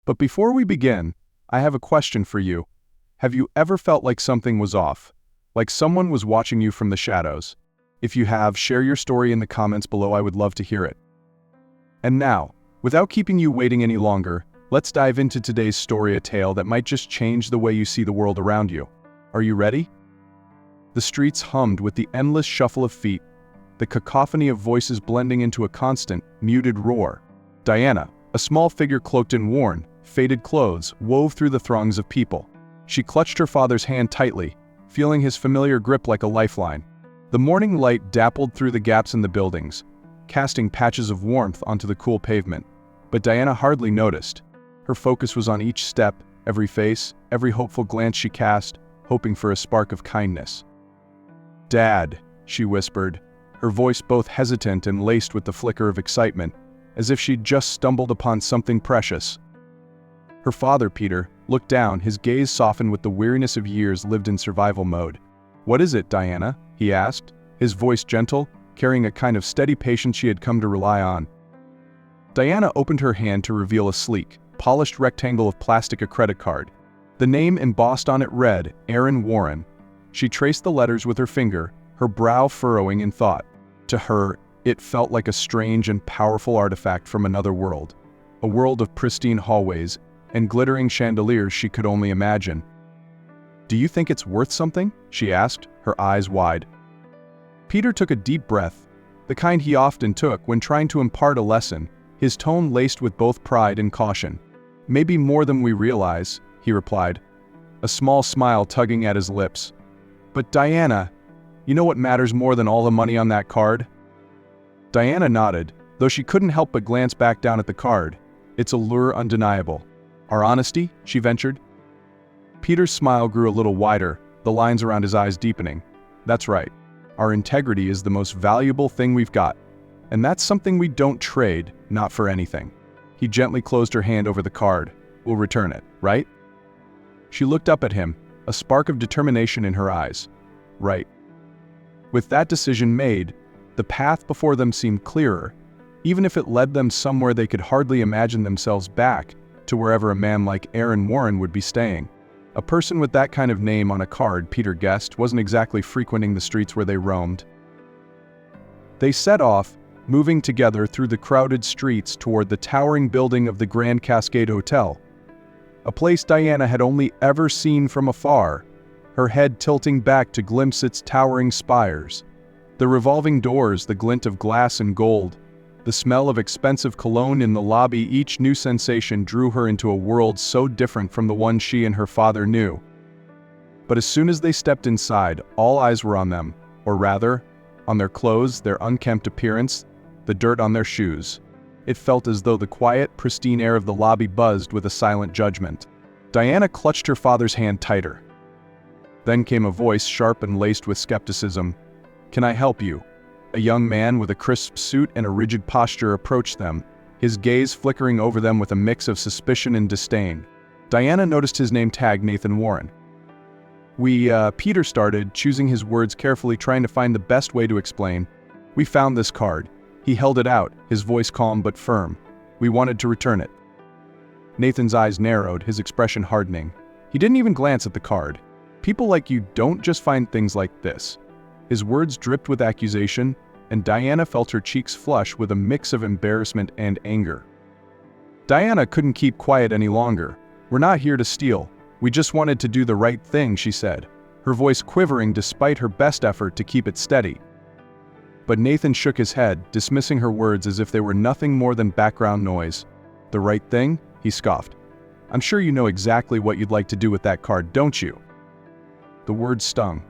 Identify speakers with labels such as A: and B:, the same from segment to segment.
A: But before we begin, I have a question for you. Have you ever felt like something was off? Like someone was watching you from the shadows? If you have, share your story in the comments below. I would love to hear it. And now, without keeping you waiting any longer, let's dive into today's story, a tale that might just change the way you see the world around you. Are you ready? The streets hummed with the endless shuffle of feet, the cacophony of voices blending into a constant, muted roar. Diana, a small figure cloaked in worn, faded clothes, wove through the throngs of people. She clutched her father's hand tightly, feeling his familiar grip like a lifeline. The morning light dappled through the gaps in the buildings, casting patches of warmth onto the cool pavement. But Diana hardly noticed. Her focus was on each step, every face, every hopeful glance she cast, hoping for a spark of kindness. "Dad," she whispered, her voice both hesitant and laced with the flicker of excitement, as if she'd just stumbled upon something precious. Her father, Peter, looked down, his gaze softened with the weariness of years lived in survival mode. "What is it, Diana?" he asked, his voice gentle, carrying a kind of steady patience she had come to rely on. Diana opened her hand to reveal a sleek, polished rectangle of plastic, a credit card. The name embossed on it read, Aaron Warren. She traced the letters with her finger, her brow furrowing in thought. To her, it felt like a strange and powerful artifact from another world. A world of pristine hallways and glittering chandeliers she could only imagine. "Do you think it's worth something?" she asked, her eyes wide. Peter took a deep breath, the kind he often took when trying to impart a lesson, his tone laced with both pride and caution. "Maybe more than we realize," he replied, a small smile tugging at his lips. "But Diana, you know what matters more than all the money on that card?" Diana nodded, though she couldn't help but glance back down at the card. Its allure undeniable. "Our honesty?" she ventured. Peter's smile grew a little wider, the lines around his eyes deepening. "That's right. Our integrity is the most valuable thing we've got. And that's something we don't trade, not for anything." He gently closed her hand over the card. "We'll return it, right?" She looked up at him, a spark of determination in her eyes. "Right." With that decision made, the path before them seemed clearer, even if it led them somewhere they could hardly imagine themselves, back to wherever a man like Aaron Warren would be staying. A person with that kind of name on a card, Peter guessed, wasn't exactly frequenting the streets where they roamed. They set off, moving together through the crowded streets toward the towering building of the Grand Cascade Hotel, a place Diana had only ever seen from afar, her head tilting back to glimpse its towering spires. The revolving doors, the glint of glass and gold, the smell of expensive cologne in the lobby, each new sensation drew her into a world so different from the one she and her father knew. But as soon as they stepped inside, all eyes were on them, or rather, on their clothes, their unkempt appearance, the dirt on their shoes. It felt as though the quiet, pristine air of the lobby buzzed with a silent judgment. Diana clutched her father's hand tighter. Then came a voice sharp and laced with skepticism. "Can I help you?" A young man with a crisp suit and a rigid posture approached them, his gaze flickering over them with a mix of suspicion and disdain. Diana noticed his name tag, Nathan Warren. Peter started, choosing his words carefully, trying to find the best way to explain. "We found this card." He held it out, his voice calm but firm. "We wanted to return it." Nathan's eyes narrowed, his expression hardening. He didn't even glance at the card. "People like you don't just find things like this." His words dripped with accusation, and Diana felt her cheeks flush with a mix of embarrassment and anger. Diana couldn't keep quiet any longer. "We're not here to steal. We just wanted to do the right thing," she said, her voice quivering despite her best effort to keep it steady. But Nathan shook his head, dismissing her words as if they were nothing more than background noise. "The right thing?" he scoffed. "I'm sure you know exactly what you'd like to do with that card, don't you?" The words stung.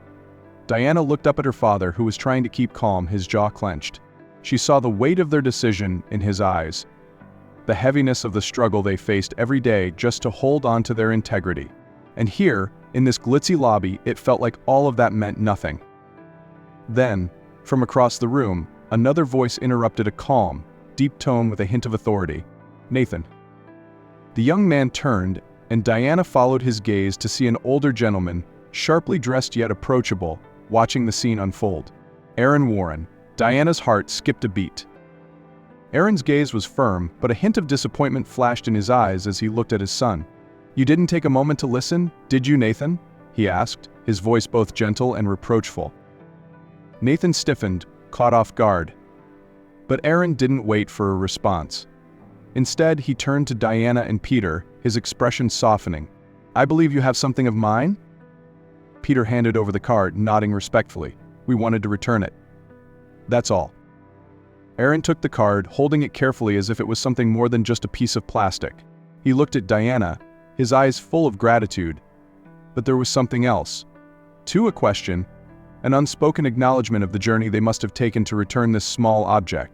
A: Diana looked up at her father, who was trying to keep calm, his jaw clenched. She saw the weight of their decision in his eyes, the heaviness of the struggle they faced every day just to hold on to their integrity. And here, in this glitzy lobby, it felt like all of that meant nothing. Then, from across the room, another voice interrupted, a calm, deep tone with a hint of authority. "Nathan." The young man turned, and Diana followed his gaze to see an older gentleman, sharply dressed yet approachable, watching the scene unfold. Aaron Warren. Diana's heart skipped a beat. Aaron's gaze was firm, but a hint of disappointment flashed in his eyes as he looked at his son. "You didn't take a moment to listen, did you, Nathan?" he asked, his voice both gentle and reproachful. Nathan stiffened, caught off guard. But Aaron didn't wait for a response. Instead, he turned to Diana and Peter, his expression softening. "I believe you have something of mine?" Peter handed over the card, nodding respectfully. "We wanted to return it. That's all." Aaron took the card, holding it carefully as if it was something more than just a piece of plastic. He looked at Diana, his eyes full of gratitude. But there was something else. A question, an unspoken acknowledgement of the journey they must have taken to return this small object.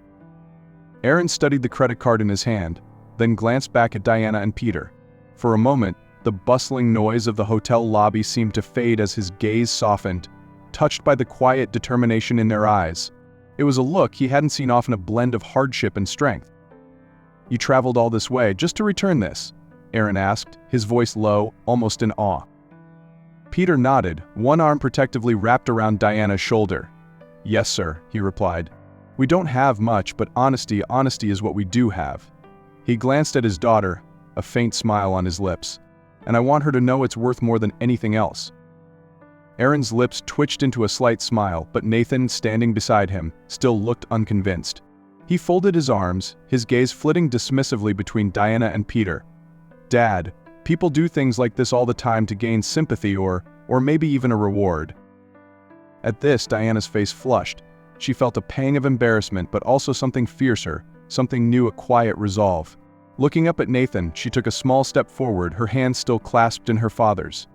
A: Aaron studied the credit card in his hand, then glanced back at Diana and Peter. For a moment, the bustling noise of the hotel lobby seemed to fade as his gaze softened, touched by the quiet determination in their eyes. It was a look he hadn't seen often, a blend of hardship and strength. "You traveled all this way just to return this?" Aaron asked, his voice low, almost in awe. Peter nodded, one arm protectively wrapped around Diana's shoulder. "Yes, sir," he replied. "We don't have much, but honesty is what we do have." He glanced at his daughter, a faint smile on his lips. "And I want her to know it's worth more than anything else." Aaron's lips twitched into a slight smile, but Nathan, standing beside him, still looked unconvinced. He folded his arms, his gaze flitting dismissively between Diana and Peter. "Dad, people do things like this all the time to gain sympathy or maybe even a reward." At this, Diana's face flushed. She felt a pang of embarrassment, but also something fiercer, something new, a quiet resolve. Looking up at Nathan, she took a small step forward, her hands still clasped in her father's.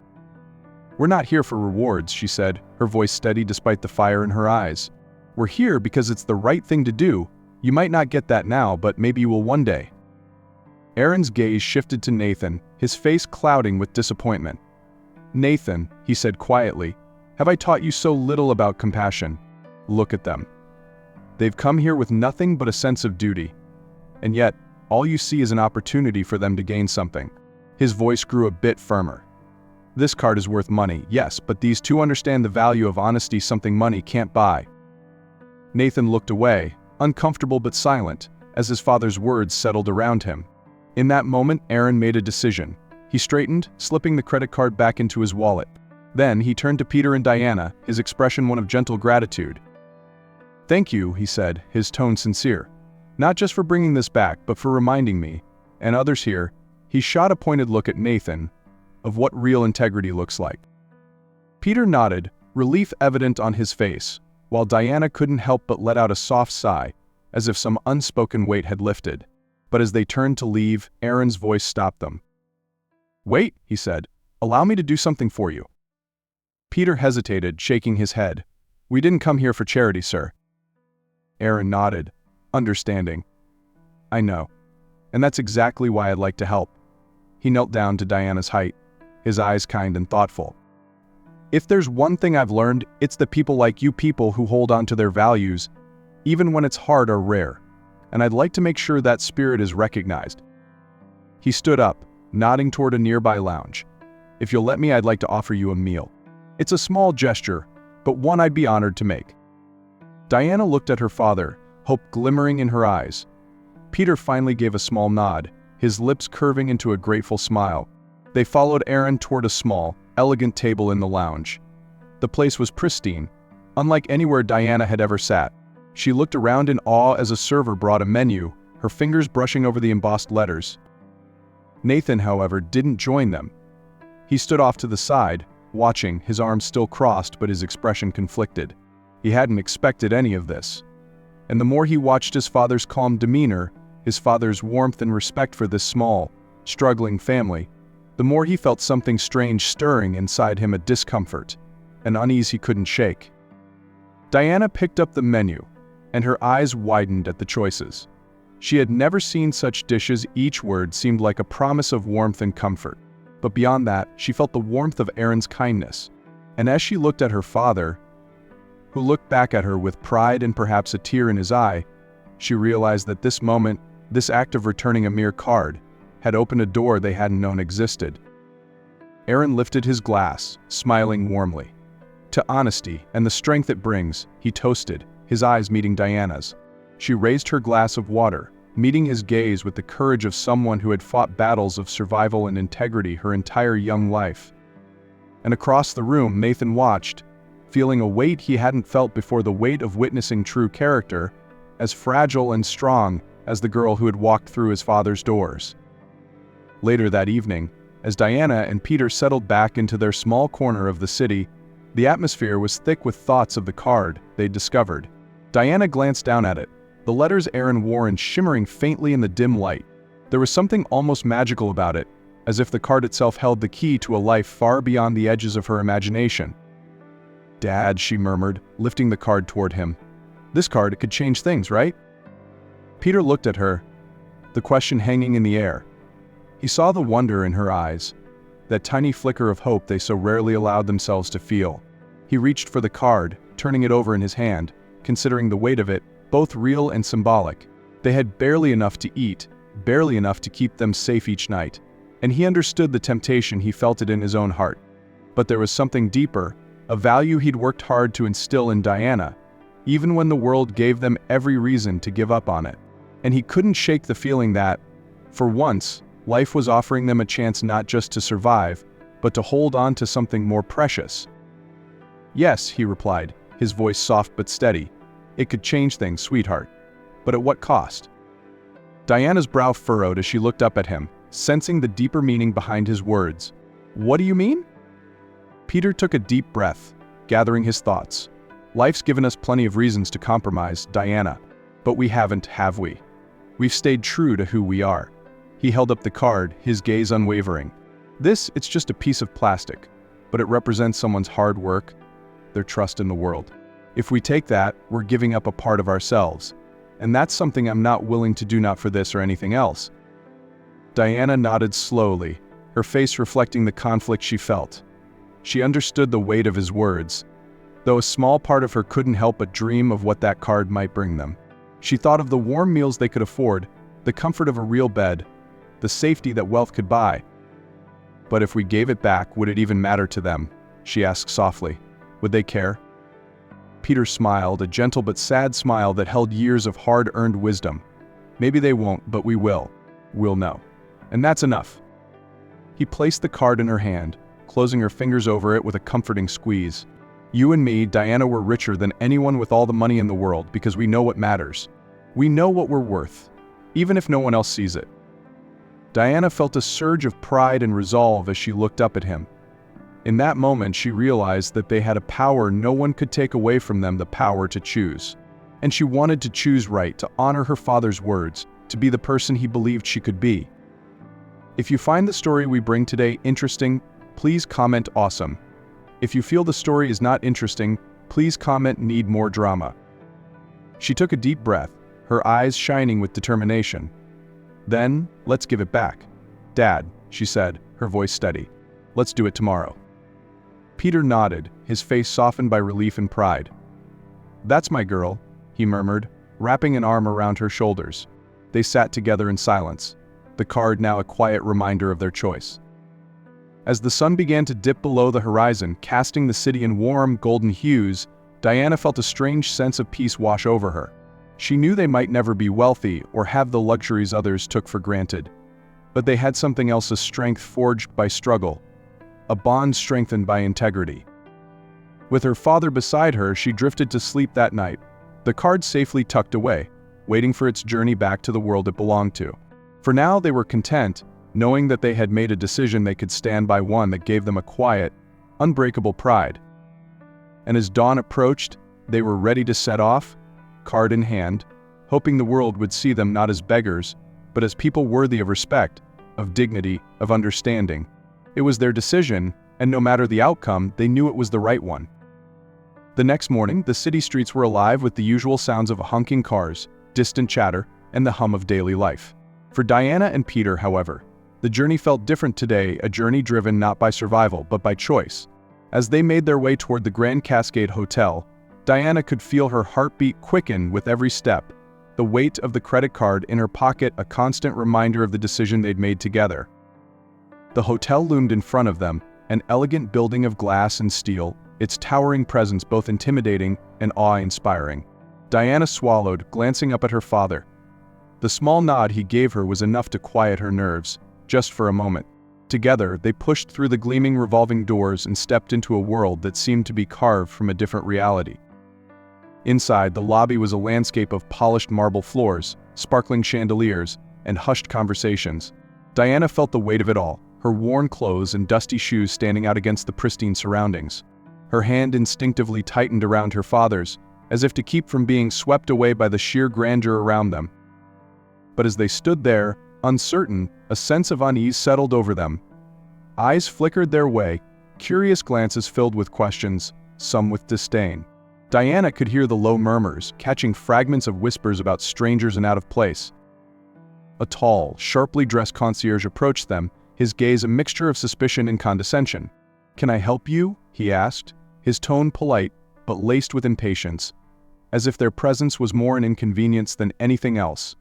A: "We're not here for rewards," she said, her voice steady despite the fire in her eyes. "We're here because it's the right thing to do. You might not get that now, but maybe you will one day." Aaron's gaze shifted to Nathan, his face clouding with disappointment. "Nathan," he said quietly, "have I taught you so little about compassion? Look at them. They've come here with nothing but a sense of duty. And yet, all you see is an opportunity for them to gain something." His voice grew a bit firmer. "This card is worth money, yes, but these two understand the value of honesty, something money can't buy." Nathan looked away, uncomfortable but silent, as his father's words settled around him. In that moment, Aaron made a decision. He straightened, slipping the credit card back into his wallet. Then he turned to Peter and Diana, his expression one of gentle gratitude. "Thank you," he said, his tone sincere. "Not just for bringing this back, but for reminding me, and others here," he shot a pointed look at Nathan, "of what real integrity looks like." Peter nodded, relief evident on his face, while Diana couldn't help but let out a soft sigh, as if some unspoken weight had lifted. But as they turned to leave, Aaron's voice stopped them. "Wait," he said. "Allow me to do something for you." Peter hesitated, shaking his head. "We didn't come here for charity, sir." Aaron nodded, understanding. "I know. And that's exactly why I'd like to help." He knelt down to Diana's height, his eyes kind and thoughtful. "If there's one thing I've learned, it's that people like you, people who hold on to their values, even when it's hard, are rare. And I'd like to make sure that spirit is recognized." He stood up, nodding toward a nearby lounge. "If you'll let me, I'd like to offer you a meal. It's a small gesture, but one I'd be honored to make." Diana looked at her father, hope glimmering in her eyes. Peter finally gave a small nod, his lips curving into a grateful smile. They followed Aaron toward a small, elegant table in the lounge. The place was pristine, unlike anywhere Diana had ever sat. She looked around in awe as a server brought a menu, her fingers brushing over the embossed letters. Nathan, however, didn't join them. He stood off to the side, watching, his arms still crossed but his expression conflicted. He hadn't expected any of this. And the more he watched his father's calm demeanor, his father's warmth and respect for this small, struggling family, the more he felt something strange stirring inside him, a discomfort, an unease he couldn't shake. Diana picked up the menu, and her eyes widened at the choices. She had never seen such dishes. Each word seemed like a promise of warmth and comfort. But beyond that, she felt the warmth of Aaron's kindness. And as she looked at her father, who looked back at her with pride and perhaps a tear in his eye, she realized that this moment, this act of returning a mere card, had opened a door they hadn't known existed. Aaron lifted his glass, smiling warmly. To honesty and the strength it brings, he toasted, his eyes meeting Diana's. She raised her glass of water, meeting his gaze with the courage of someone who had fought battles of survival and integrity her entire young life. And across the room, Nathan watched, feeling a weight he hadn't felt before, the weight of witnessing true character, as fragile and strong as the girl who had walked through his father's doors. Later that evening, as Diana and Peter settled back into their small corner of the city, the atmosphere was thick with thoughts of the card they'd discovered. Diana glanced down at it, the letters Aaron Warren shimmering faintly in the dim light. There was something almost magical about it, as if the card itself held the key to a life far beyond the edges of her imagination. "Dad," she murmured, lifting the card toward him. "This card, it could change things, right?" Peter looked at her, the question hanging in the air. He saw the wonder in her eyes, that tiny flicker of hope they so rarely allowed themselves to feel. He reached for the card, turning it over in his hand, considering the weight of it, both real and symbolic. They had barely enough to eat, barely enough to keep them safe each night, and he understood the temptation. He felt it in his own heart. But there was something deeper, a value he'd worked hard to instill in Diana, even when the world gave them every reason to give up on it. And he couldn't shake the feeling that, for once, life was offering them a chance not just to survive, but to hold on to something more precious. "Yes," he replied, his voice soft but steady. "It could change things, sweetheart. But at what cost?" Diana's brow furrowed as she looked up at him, sensing the deeper meaning behind his words. "What do you mean?" Peter took a deep breath, gathering his thoughts. "Life's given us plenty of reasons to compromise, Diana. But we haven't, have we? We've stayed true to who we are." He held up the card, his gaze unwavering. It's just a piece of plastic, but it represents someone's hard work, their trust in the world. If we take that, we're giving up a part of ourselves. And that's something I'm not willing to do, not for this or anything else." Diana nodded slowly, her face reflecting the conflict she felt. She understood the weight of his words, though a small part of her couldn't help but dream of what that card might bring them. She thought of the warm meals they could afford, the comfort of a real bed, the safety that wealth could buy. "But if we gave it back, would it even matter to them?" she asked softly. "Would they care?" Peter smiled, a gentle but sad smile that held years of hard-earned wisdom. "Maybe they won't, but we will. We'll know. And that's enough." He placed the card in her hand, closing her fingers over it with a comforting squeeze. "You and me, Diana, we're richer than anyone with all the money in the world because we know what matters. We know what we're worth, even if no one else sees it." Diana felt a surge of pride and resolve as she looked up at him. In that moment, she realized that they had a power no one could take away from them, the power to choose. And she wanted to choose right, to honor her father's words, to be the person he believed she could be. If you find the story we bring today interesting, please comment awesome. If you feel the story is not interesting, please comment need more drama. She took a deep breath, her eyes shining with determination. "Then, let's give it back. Dad," she said, her voice steady. "Let's do it tomorrow." Peter nodded, his face softened by relief and pride. "That's my girl," he murmured, wrapping an arm around her shoulders. They sat together in silence, the card now a quiet reminder of their choice. As the sun began to dip below the horizon, casting the city in warm, golden hues, Diana felt a strange sense of peace wash over her. She knew they might never be wealthy or have the luxuries others took for granted. But they had something else, a strength forged by struggle, a bond strengthened by integrity. With her father beside her, she drifted to sleep that night, the card safely tucked away, waiting for its journey back to the world it belonged to. For now, they were content, knowing that they had made a decision they could stand by, one that gave them a quiet, unbreakable pride. And as dawn approached, they were ready to set off, card in hand, hoping the world would see them not as beggars, but as people worthy of respect, of dignity, of understanding. It was their decision, and no matter the outcome, they knew it was the right one. The next morning, the city streets were alive with the usual sounds of honking cars, distant chatter, and the hum of daily life. For Diana and Peter, however, the journey felt different today, a journey driven not by survival, but by choice. As they made their way toward the Grand Cascade Hotel, Diana could feel her heartbeat quicken with every step, the weight of the credit card in her pocket a constant reminder of the decision they'd made together. The hotel loomed in front of them, an elegant building of glass and steel, its towering presence both intimidating and awe-inspiring. Diana swallowed, glancing up at her father. The small nod he gave her was enough to quiet her nerves, just for a moment. Together, they pushed through the gleaming revolving doors and stepped into a world that seemed to be carved from a different reality. Inside, the lobby was a landscape of polished marble floors, sparkling chandeliers, and hushed conversations. Diana felt the weight of it all, her worn clothes and dusty shoes standing out against the pristine surroundings. Her hand instinctively tightened around her father's, as if to keep from being swept away by the sheer grandeur around them. But as they stood there, uncertain, a sense of unease settled over them. Eyes flickered their way, curious glances filled with questions, some with disdain. Diana could hear the low murmurs, catching fragments of whispers about strangers and out of place. A tall, sharply dressed concierge approached them, his gaze a mixture of suspicion and condescension. "Can I help you?" he asked, his tone polite, but laced with impatience, as if their presence was more an inconvenience than anything else.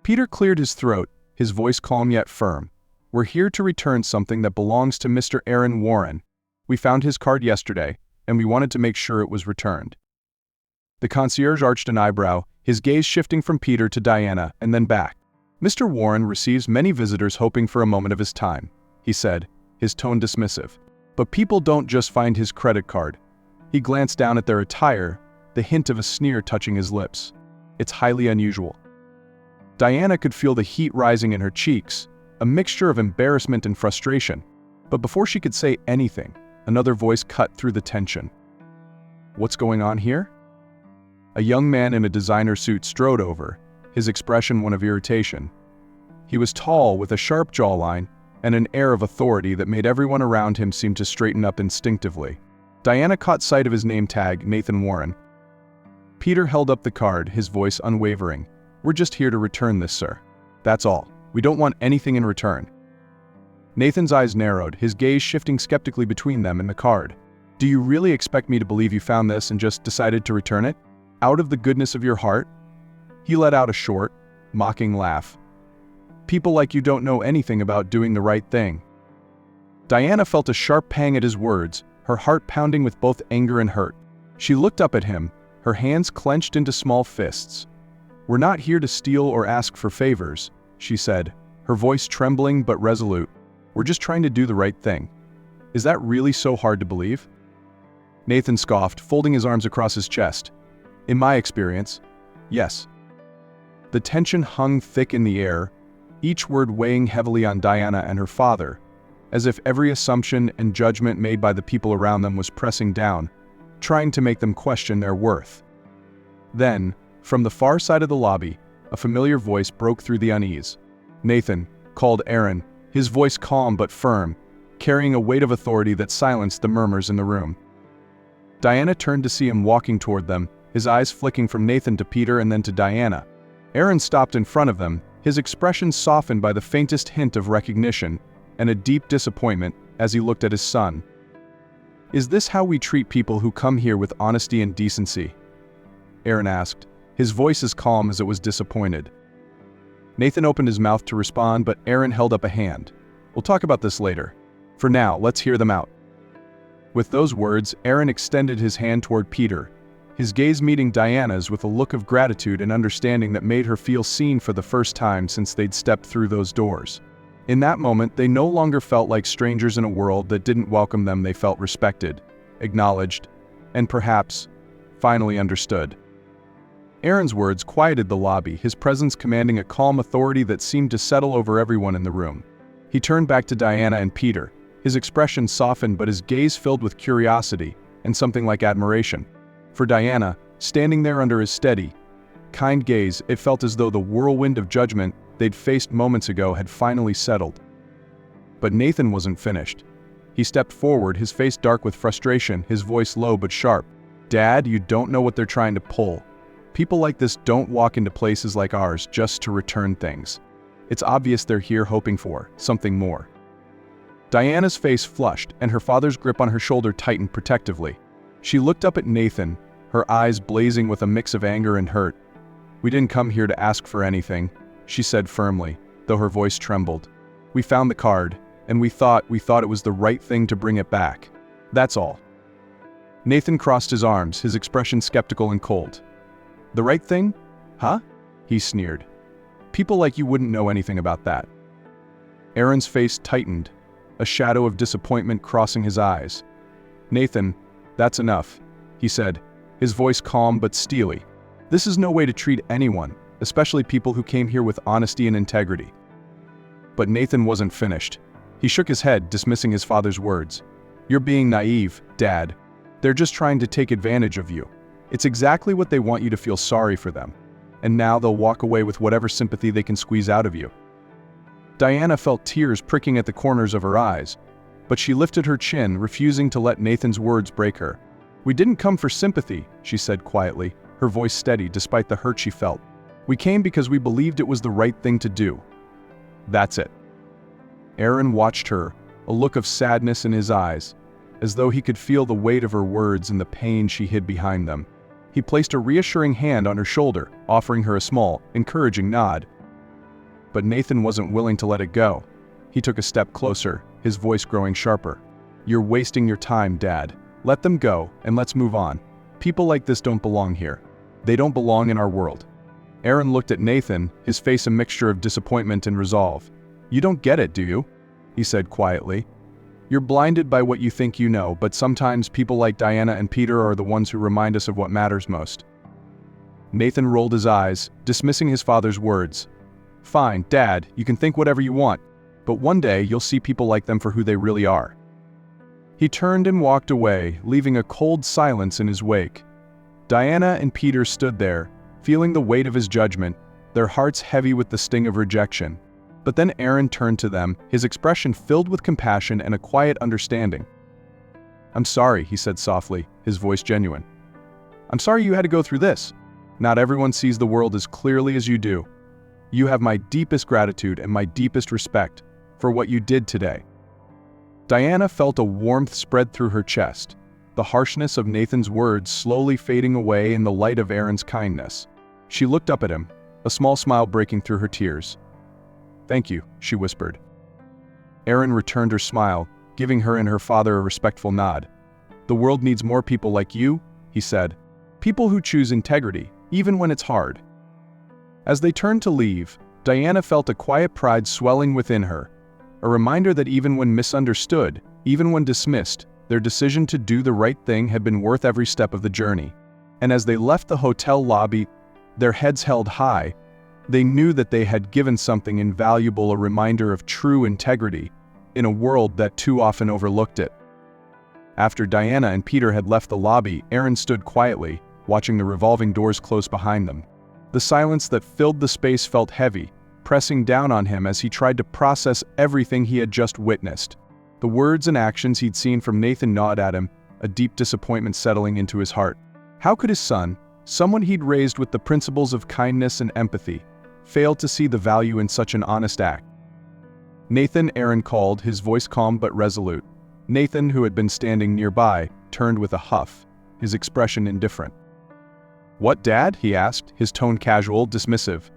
A: Peter cleared his throat, his voice calm yet firm. "We're here to return something that belongs to Mr. Aaron Warren. We found his card yesterday, and we wanted to make sure it was returned." The concierge arched an eyebrow, his gaze shifting from Peter to Diana and then back. "Mr. Warren receives many visitors hoping for a moment of his time," he said, his tone dismissive. "But people don't just find his credit card." He glanced down at their attire, the hint of a sneer touching his lips. "It's highly unusual." Diana could feel the heat rising in her cheeks, a mixture of embarrassment and frustration. But before she could say anything, another voice cut through the tension. "What's going on here?" A young man in a designer suit strode over, his expression one of irritation. He was tall, with a sharp jawline, and an air of authority that made everyone around him seem to straighten up instinctively. Diana caught sight of his name tag, Nathan Warren. Peter held up the card, his voice unwavering. "We're just here to return this, sir. That's all. We don't want anything in return." Nathan's eyes narrowed, his gaze shifting skeptically between them and the card. "Do you really expect me to believe you found this and just decided to return it? Out of the goodness of your heart?" He let out a short, mocking laugh. "People like you don't know anything about doing the right thing." Diana felt a sharp pang at his words, her heart pounding with both anger and hurt. She looked up at him, her hands clenched into small fists. "We're not here to steal or ask for favors," she said, her voice trembling but resolute. "We're just trying to do the right thing. Is that really so hard to believe?" Nathan scoffed, folding his arms across his chest. "In my experience, yes." The tension hung thick in the air, each word weighing heavily on Diana and her father, as if every assumption and judgment made by the people around them was pressing down, trying to make them question their worth. Then, from the far side of the lobby, a familiar voice broke through the unease. "Nathan," called Aaron, his voice calm but firm, carrying a weight of authority that silenced the murmurs in the room. Diana turned to see him walking toward them, his eyes flicking from Nathan to Peter and then to Diana. Aaron stopped in front of them, his expression softened by the faintest hint of recognition and a deep disappointment as he looked at his son. "Is this how we treat people who come here with honesty and decency?" Aaron asked, his voice as calm as it was disappointed. Nathan opened his mouth to respond, but Aaron held up a hand. "We'll talk about this later. For now, let's hear them out." With those words, Aaron extended his hand toward Peter, his gaze meeting Diana's with a look of gratitude and understanding that made her feel seen for the first time since they'd stepped through those doors. In that moment, they no longer felt like strangers in a world that didn't welcome them. They felt respected, acknowledged, and perhaps, finally understood. Aaron's words quieted the lobby, his presence commanding a calm authority that seemed to settle over everyone in the room. He turned back to Diana and Peter, his expression softened but his gaze filled with curiosity and something like admiration. For Diana, standing there under his steady, kind gaze, it felt as though the whirlwind of judgment they'd faced moments ago had finally settled. But Nathan wasn't finished. He stepped forward, his face dark with frustration, his voice low but sharp. "Dad, you don't know what they're trying to pull. People like this don't walk into places like ours just to return things. It's obvious they're here hoping for something more." Diana's face flushed, and her father's grip on her shoulder tightened protectively. She looked up at Nathan, her eyes blazing with a mix of anger and hurt. "We didn't come here to ask for anything," she said firmly, though her voice trembled. "We found the card, and we thought it was the right thing to bring it back. That's all." Nathan crossed his arms, his expression skeptical and cold. "The right thing? Huh?" he sneered, People like you wouldn't know anything about that." Aaron's face tightened, a shadow of disappointment crossing his eyes. "Nathan, that's enough," he said, his voice calm but steely. "This is no way to treat anyone, especially people who came here with honesty and integrity." But Nathan wasn't finished. He shook his head, dismissing his father's words. "You're being naive, Dad. They're just trying to take advantage of you. It's exactly what they want you to feel sorry for them. And now they'll walk away with whatever sympathy they can squeeze out of you." Diana felt tears pricking at the corners of her eyes, but she lifted her chin, refusing to let Nathan's words break her. "We didn't come for sympathy," she said quietly, her voice steady despite the hurt she felt. "We came because we believed it was the right thing to do. That's it." Aaron watched her, a look of sadness in his eyes, as though he could feel the weight of her words and the pain she hid behind them. He placed a reassuring hand on her shoulder, offering her a small, encouraging nod. But Nathan wasn't willing to let it go. He took a step closer, his voice growing sharper. "You're wasting your time, Dad. Let them go, and let's move on. People like this don't belong here. They don't belong in our world." Aaron looked at Nathan, his face a mixture of disappointment and resolve. "You don't get it, do you?" he said quietly. "You're blinded by what you think you know, but sometimes people like Diana and Peter are the ones who remind us of what matters most." Nathan rolled his eyes, dismissing his father's words. "Fine, Dad, you can think whatever you want, but one day you'll see people like them for who they really are." He turned and walked away, leaving a cold silence in his wake. Diana and Peter stood there, feeling the weight of his judgment, their hearts heavy with the sting of rejection. But then Aaron turned to them, his expression filled with compassion and a quiet understanding. "I'm sorry," he said softly, his voice genuine. "I'm sorry you had to go through this. Not everyone sees the world as clearly as you do. You have my deepest gratitude and my deepest respect for what you did today." Diana felt a warmth spread through her chest, the harshness of Nathan's words slowly fading away in the light of Aaron's kindness. She looked up at him, a small smile breaking through her tears. "Thank you," she whispered. Aaron returned her smile, giving her and her father a respectful nod. "The world needs more people like you," he said. "People who choose integrity, even when it's hard." As they turned to leave, Diana felt a quiet pride swelling within her, a reminder that even when misunderstood, even when dismissed, their decision to do the right thing had been worth every step of the journey. And as they left the hotel lobby, their heads held high, they knew that they had given something invaluable, a reminder of true integrity, in a world that too often overlooked it. After Diana and Peter had left the lobby, Aaron stood quietly, watching the revolving doors close behind them. The silence that filled the space felt heavy, pressing down on him as he tried to process everything he had just witnessed. The words and actions he'd seen from Nathan gnawed at him, a deep disappointment settling into his heart. How could his son, someone he'd raised with the principles of kindness and empathy, fail to see the value in such an honest act? "Nathan," Aaron called, his voice calm but resolute. Nathan, who had been standing nearby, turned with a huff, his expression indifferent. "What, Dad?" he asked, his tone casual, dismissive.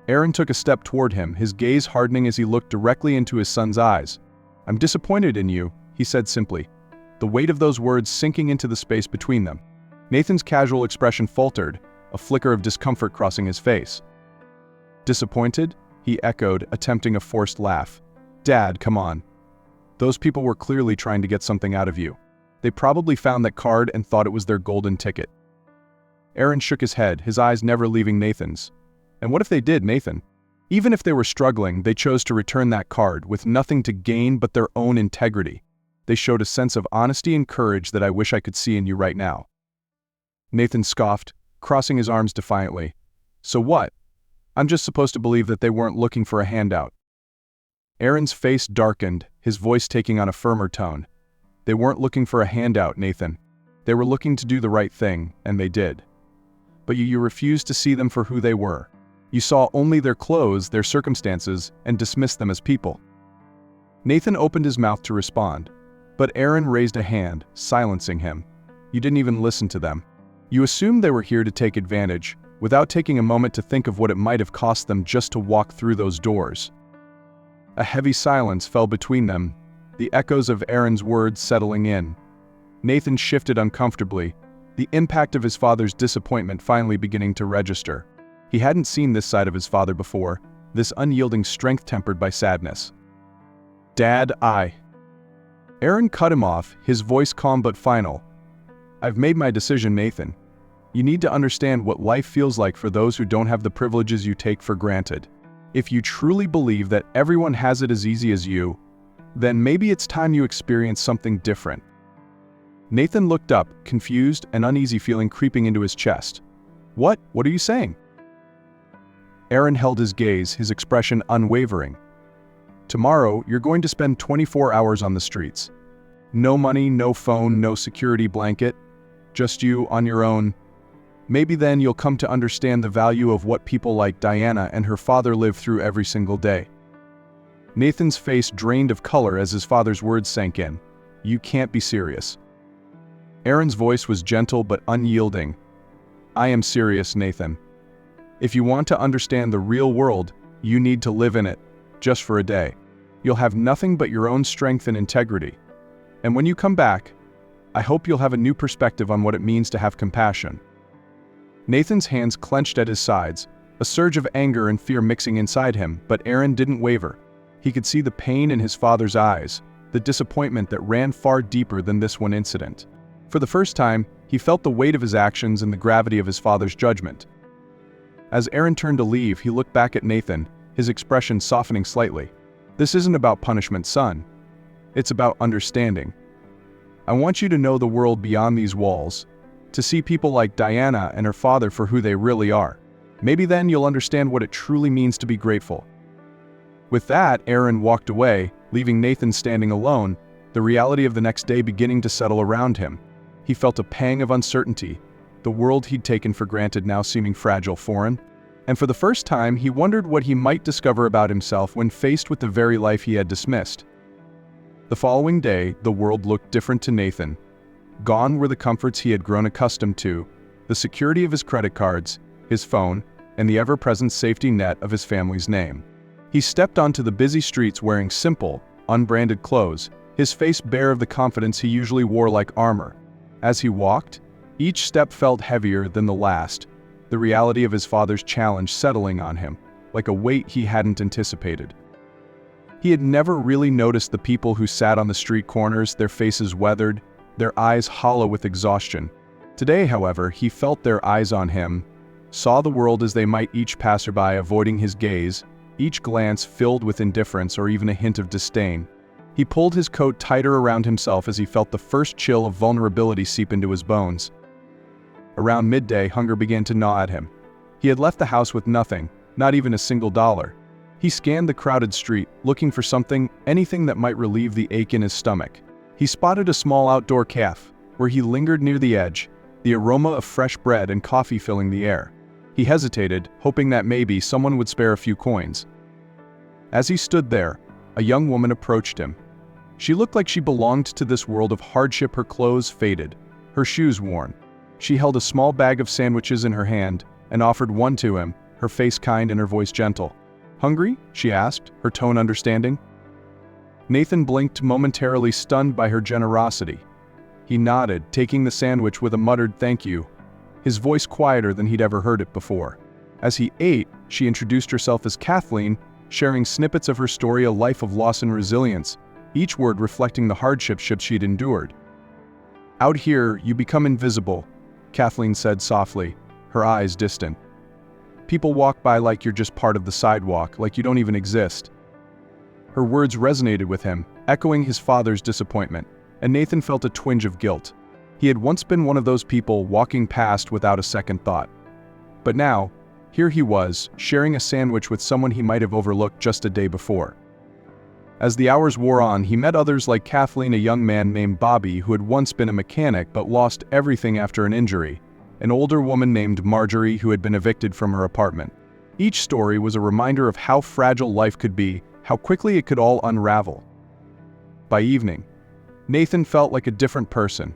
A: Aaron took a step toward him, his gaze hardening as he looked directly into his son's eyes. "I'm disappointed in you," he said simply, the weight of those words sinking into the space between them. Nathan's casual expression faltered, a flicker of discomfort crossing his face. "Disappointed?" he echoed, attempting a forced laugh. "Dad, come on. Those people were clearly trying to get something out of you. They probably found that card and thought it was their golden ticket." Aaron shook his head, his eyes never leaving Nathan's. "And what if they did, Nathan? Even if they were struggling, they chose to return that card with nothing to gain but their own integrity. They showed a sense of honesty and courage that I wish I could see in you right now." Nathan scoffed, crossing his arms defiantly. "So what? I'm just supposed to believe that they weren't looking for a handout." Aaron's face darkened, his voice taking on a firmer tone. "They weren't looking for a handout, Nathan. They were looking to do the right thing, and they did. But you refused to see them for who they were. You saw only their clothes, their circumstances, and dismissed them as people." Nathan opened his mouth to respond, but Aaron raised a hand, silencing him. "You didn't even listen to them. You assumed they were here to take advantage, without taking a moment to think of what it might have cost them just to walk through those doors." A heavy silence fell between them, the echoes of Aaron's words settling in. Nathan shifted uncomfortably, the impact of his father's disappointment finally beginning to register. He hadn't seen this side of his father before, this unyielding strength tempered by sadness. "Dad, Aaron cut him off, his voice calm but final. "I've made my decision, Nathan. You need to understand what life feels like for those who don't have the privileges you take for granted. If you truly believe that everyone has it as easy as you, then maybe it's time you experience something different." Nathan looked up, confused, an uneasy feeling creeping into his chest. What are you saying?" Aaron held his gaze, his expression unwavering. "Tomorrow, you're going to spend 24 hours on the streets. No money, no phone, no security blanket. Just you on your own. Maybe then you'll come to understand the value of what people like Diana and her father live through every single day." Nathan's face drained of color as his father's words sank in. "You can't be serious." Aaron's voice was gentle but unyielding. "I am serious, Nathan. If you want to understand the real world, you need to live in it, just for a day. You'll have nothing but your own strength and integrity. And when you come back, I hope you'll have a new perspective on what it means to have compassion." Nathan's hands clenched at his sides, a surge of anger and fear mixing inside him, but Aaron didn't waver. He could see the pain in his father's eyes, the disappointment that ran far deeper than this one incident. For the first time, he felt the weight of his actions and the gravity of his father's judgment. As Aaron turned to leave, he looked back at Nathan, his expression softening slightly. "This isn't about punishment, son. It's about understanding. I want you to know the world beyond these walls, to see people like Diana and her father for who they really are. Maybe then you'll understand what it truly means to be grateful." With that, Aaron walked away, leaving Nathan standing alone, the reality of the next day beginning to settle around him. He felt a pang of uncertainty, the world he'd taken for granted now seeming fragile, foreign. And for the first time, he wondered what he might discover about himself when faced with the very life he had dismissed. The following day, the world looked different to Nathan. Gone were the comforts he had grown accustomed to, the security of his credit cards, his phone, and the ever-present safety net of his family's name. He stepped onto the busy streets wearing simple, unbranded clothes, his face bare of the confidence he usually wore like armor. As he walked, each step felt heavier than the last, the reality of his father's challenge settling on him, like a weight he hadn't anticipated. He had never really noticed the people who sat on the street corners, their faces weathered, their eyes hollow with exhaustion. Today, however, he felt their eyes on him, saw the world as they might, each passerby avoiding his gaze, each glance filled with indifference or even a hint of disdain. He pulled his coat tighter around himself as he felt the first chill of vulnerability seep into his bones. Around midday, hunger began to gnaw at him. He had left the house with nothing, not even a single dollar. He scanned the crowded street, looking for something, anything that might relieve the ache in his stomach. He spotted a small outdoor cafe, where he lingered near the edge, the aroma of fresh bread and coffee filling the air. He hesitated, hoping that maybe someone would spare a few coins. As he stood there, a young woman approached him. She looked like she belonged to this world of hardship, her clothes faded, her shoes worn. She held a small bag of sandwiches in her hand and offered one to him, her face kind and her voice gentle. "Hungry?" she asked, her tone understanding. Nathan blinked, momentarily stunned by her generosity. He nodded, taking the sandwich with a muttered thank you, his voice quieter than he'd ever heard it before. As he ate, she introduced herself as Kathleen, sharing snippets of her story, a life of loss and resilience, each word reflecting the hardships she'd endured. "Out here, you become invisible," Kathleen said softly, her eyes distant. "People walk by like you're just part of the sidewalk, like you don't even exist." Her words resonated with him, echoing his father's disappointment, and Nathan felt a twinge of guilt. He had once been one of those people walking past without a second thought. But now, here he was, sharing a sandwich with someone he might have overlooked just a day before. As the hours wore on, he met others like Kathleen, a young man named Bobby who had once been a mechanic but lost everything after an injury, an older woman named Marjorie who had been evicted from her apartment. Each story was a reminder of how fragile life could be, how quickly it could all unravel. By evening, Nathan felt like a different person.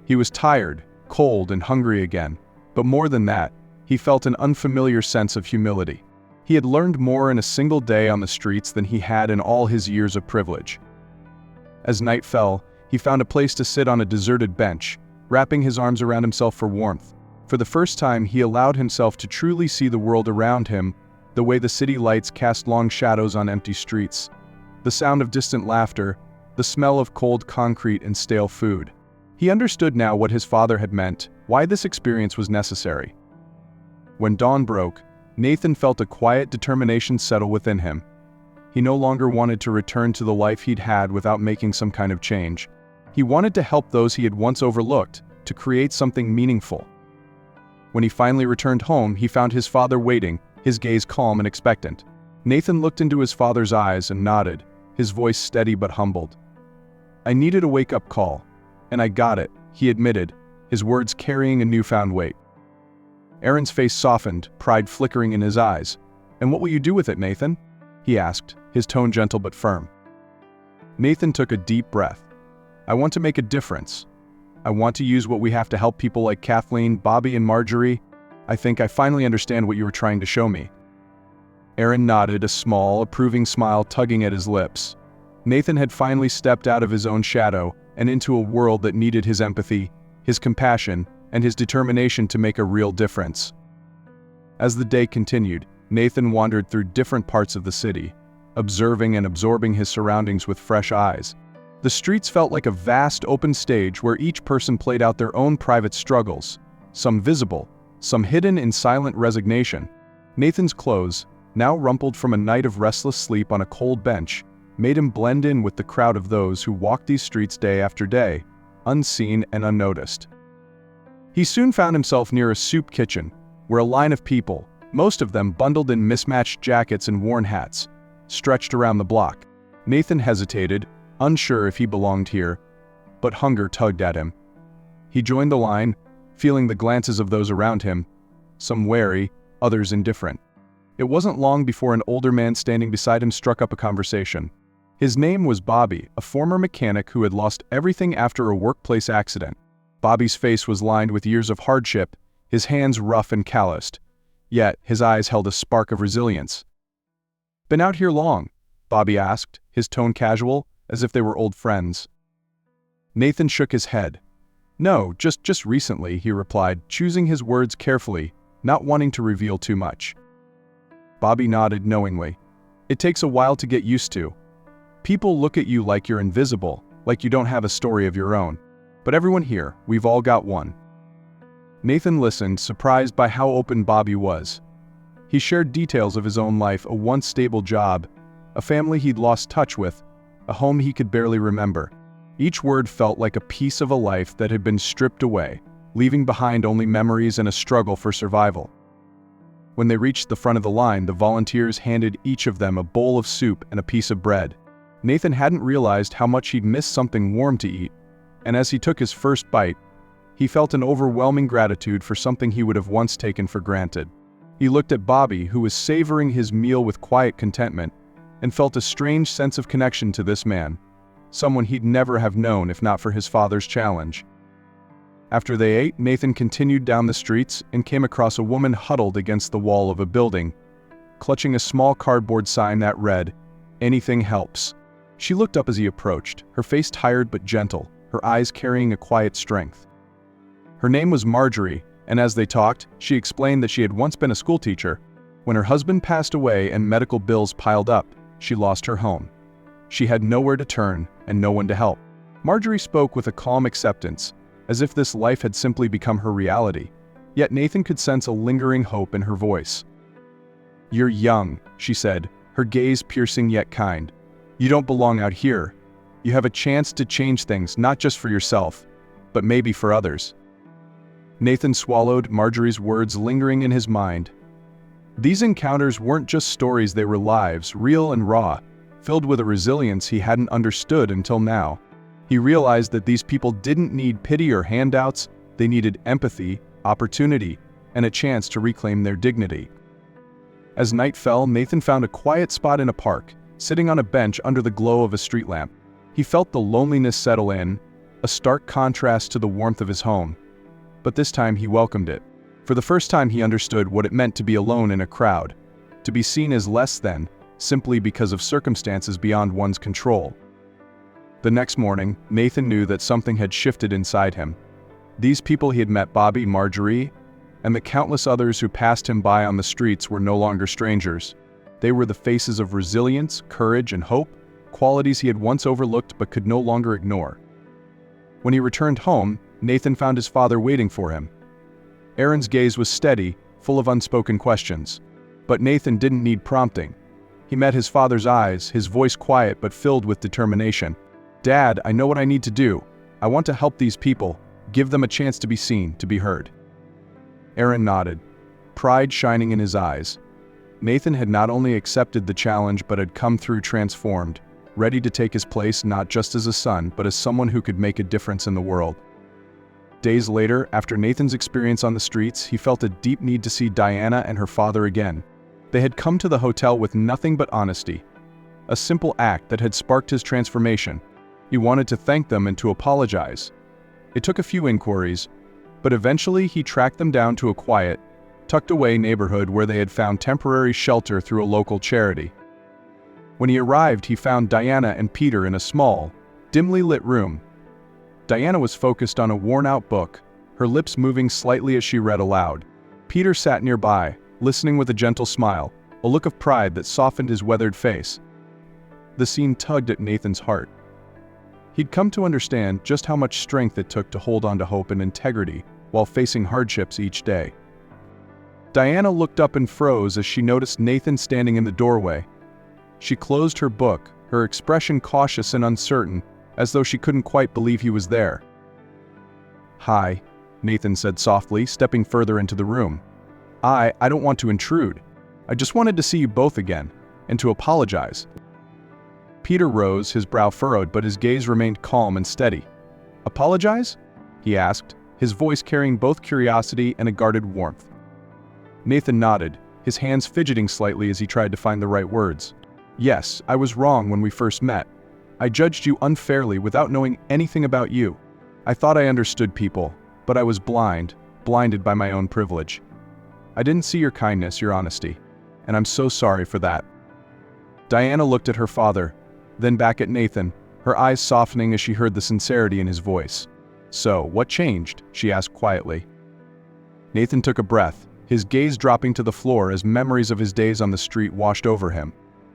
A: He was tired, cold, and hungry again, but more than that, he felt an unfamiliar sense of humility. He had learned more in a single day on the streets than he had in all his years of privilege. As night fell, he found a place to sit on a deserted bench, wrapping his arms around himself for warmth. For the first time, he allowed himself to truly see the world around him, the way the city lights cast long shadows on empty streets, the sound of distant laughter, the smell of cold concrete and stale food. He understood now what his father had meant, why this experience was necessary. When dawn broke, Nathan felt a quiet determination settle within him. He no longer wanted to return to the life he'd had without making some kind of change. He wanted to help those he had once overlooked, to create something meaningful. When he finally returned home, he found his father waiting, his gaze calm and expectant. Nathan looked into his father's eyes and nodded, his voice steady but humbled. "I needed a wake-up call, and I got it," he admitted, his words carrying a newfound weight. Aaron's face softened, pride flickering in his eyes. "And what will you do with it, Nathan?" he asked, his tone gentle but firm. Nathan took a deep breath. "I want to make a difference. I want to use what we have to help people like Kathleen, Bobby, and Marjorie. I think I finally understand what you were trying to show me." Aaron nodded, a small, approving smile tugging at his lips. Nathan had finally stepped out of his own shadow and into a world that needed his empathy, his compassion, and his determination to make a real difference. As the day continued, Nathan wandered through different parts of the city, observing and absorbing his surroundings with fresh eyes. The streets felt like a vast open stage where each person played out their own private struggles, some visible, some hidden in silent resignation. Nathan's clothes, now rumpled from a night of restless sleep on a cold bench, made him blend in with the crowd of those who walked these streets day after day, unseen and unnoticed. He soon found himself near a soup kitchen, where a line of people, most of them bundled in mismatched jackets and worn hats, stretched around the block. Nathan hesitated, unsure if he belonged here, but hunger tugged at him. He joined the line, feeling the glances of those around him, some wary, others indifferent. It wasn't long before an older man standing beside him struck up a conversation. His name was Bobby, a former mechanic who had lost everything after a workplace accident. Bobby's face was lined with years of hardship, his hands rough and calloused, yet his eyes held a spark of resilience. "Been out here long?" Bobby asked, his tone casual, as if they were old friends. Nathan shook his head. "No, just recently," he replied, choosing his words carefully, not wanting to reveal too much. Bobby nodded knowingly. "It takes a while to get used to. People look at you like you're invisible, like you don't have a story of your own. But everyone here, we've all got one." Nathan listened, surprised by how open Bobby was. He shared details of his own life, a once stable job, a family he'd lost touch with, a home he could barely remember. Each word felt like a piece of a life that had been stripped away, leaving behind only memories and a struggle for survival. When they reached the front of the line, the volunteers handed each of them a bowl of soup and a piece of bread. Nathan hadn't realized how much he'd missed something warm to eat, and as he took his first bite, he felt an overwhelming gratitude for something he would have once taken for granted. He looked at Bobby, who was savoring his meal with quiet contentment, and felt a strange sense of connection to this man, someone he'd never have known if not for his father's challenge. After they ate, Nathan continued down the streets and came across a woman huddled against the wall of a building, clutching a small cardboard sign that read, "Anything helps." She looked up as he approached, her face tired but gentle, her eyes carrying a quiet strength. Her name was Marjorie, and as they talked, she explained that she had once been a schoolteacher. When her husband passed away and medical bills piled up, she lost her home. She had nowhere to turn and no one to help. Marjorie spoke with a calm acceptance, as if this life had simply become her reality, yet Nathan could sense a lingering hope in her voice. "You're young," she said, her gaze piercing yet kind. "You don't belong out here. You have a chance to change things, not just for yourself, but maybe for others." Nathan swallowed, Marjorie's words lingering in his mind. These encounters weren't just stories, they were lives, real and raw, filled with a resilience he hadn't understood until now. He realized that these people didn't need pity or handouts, they needed empathy, opportunity, and a chance to reclaim their dignity. As night fell, Nathan found a quiet spot in a park, sitting on a bench under the glow of a street lamp. He felt the loneliness settle in, a stark contrast to the warmth of his home. But this time he welcomed it. For the first time he understood what it meant to be alone in a crowd, to be seen as less than, simply because of circumstances beyond one's control. The next morning, Nathan knew that something had shifted inside him. These people he had met, Bobby, Marjorie, and the countless others who passed him by on the streets were no longer strangers. They were the faces of resilience, courage, and hope, qualities he had once overlooked but could no longer ignore. When he returned home, Nathan found his father waiting for him. Aaron's gaze was steady, full of unspoken questions. But Nathan didn't need prompting. He met his father's eyes, his voice quiet but filled with determination. "Dad, I know what I need to do. I want to help these people, give them a chance to be seen, to be heard." Aaron nodded, pride shining in his eyes. Nathan had not only accepted the challenge but had come through transformed, ready to take his place not just as a son but as someone who could make a difference in the world. Days later, after Nathan's experience on the streets, he felt a deep need to see Diana and her father again. They had come to the hotel with nothing but honesty, a simple act that had sparked his transformation. He wanted to thank them and to apologize. It took a few inquiries, but eventually he tracked them down to a quiet, tucked-away neighborhood where they had found temporary shelter through a local charity. When he arrived, he found Diana and Peter in a small, dimly lit room. Diana was focused on a worn-out book, her lips moving slightly as she read aloud. Peter sat nearby, listening with a gentle smile, a look of pride that softened his weathered face. The scene tugged at Nathan's heart. He'd come to understand just how much strength it took to hold on to hope and integrity while facing hardships each day. Diana looked up and froze as she noticed Nathan standing in the doorway. She closed her book, her expression cautious and uncertain, as though she couldn't quite believe he was there. "Hi," Nathan said softly, stepping further into the room. I don't want to intrude. I just wanted to see you both again, and to apologize." Peter rose, his brow furrowed, but his gaze remained calm and steady. "Apologize?" he asked, his voice carrying both curiosity and a guarded warmth. Nathan nodded, his hands fidgeting slightly as he tried to find the right words. "Yes, I was wrong when we first met. I judged you unfairly without knowing anything about you. I thought I understood people, but I was blinded by my own privilege. I didn't see your kindness, your honesty, and I'm so sorry for that." Diana looked at her father, then back at Nathan, her eyes softening as she heard the sincerity in his voice. "So, what changed?" she asked quietly. Nathan took a breath, his gaze dropping to the floor as memories of his days on the street washed over him.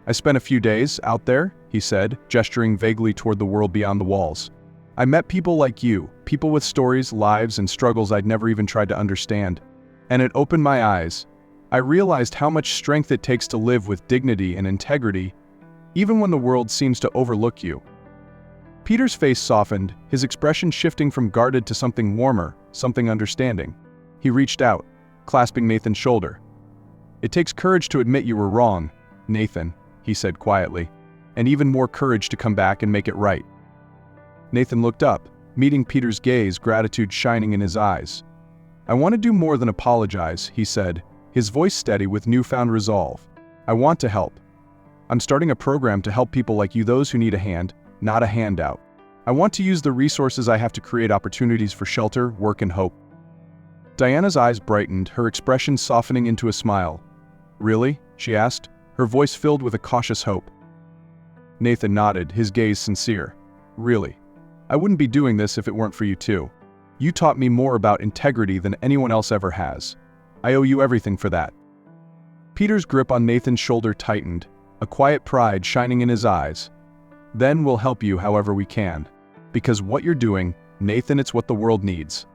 A: "I spent a few days out there," he said, gesturing vaguely toward the world beyond the walls. "I met people like you, people with stories, lives, and struggles I'd never even tried to understand. And it opened my eyes. I realized how much strength it takes to live with dignity and integrity, even when the world seems to overlook you." Peter's face softened, his expression shifting from guarded to something warmer, something understanding. He reached out, clasping Nathan's shoulder. "It takes courage to admit you were wrong, Nathan," he said quietly, "and even more courage to come back and make it right." Nathan looked up, meeting Peter's gaze, gratitude shining in his eyes. "I want to do more than apologize," he said, his voice steady with newfound resolve. "I want to help. I'm starting a program to help people like you, those who need a hand, not a handout. I want to use the resources I have to create opportunities for shelter, work, and hope." Diana's eyes brightened, her expression softening into a smile. "Really?" she asked, her voice filled with a cautious hope. Nathan nodded, his gaze sincere. "Really. I wouldn't be doing this if it weren't for you too. You taught me more about integrity than anyone else ever has. I owe you everything for that." Peter's grip on Nathan's shoulder tightened, a quiet pride shining in his eyes. "Then we'll help you however we can. Because what you're doing, Nathan, it's what the world needs."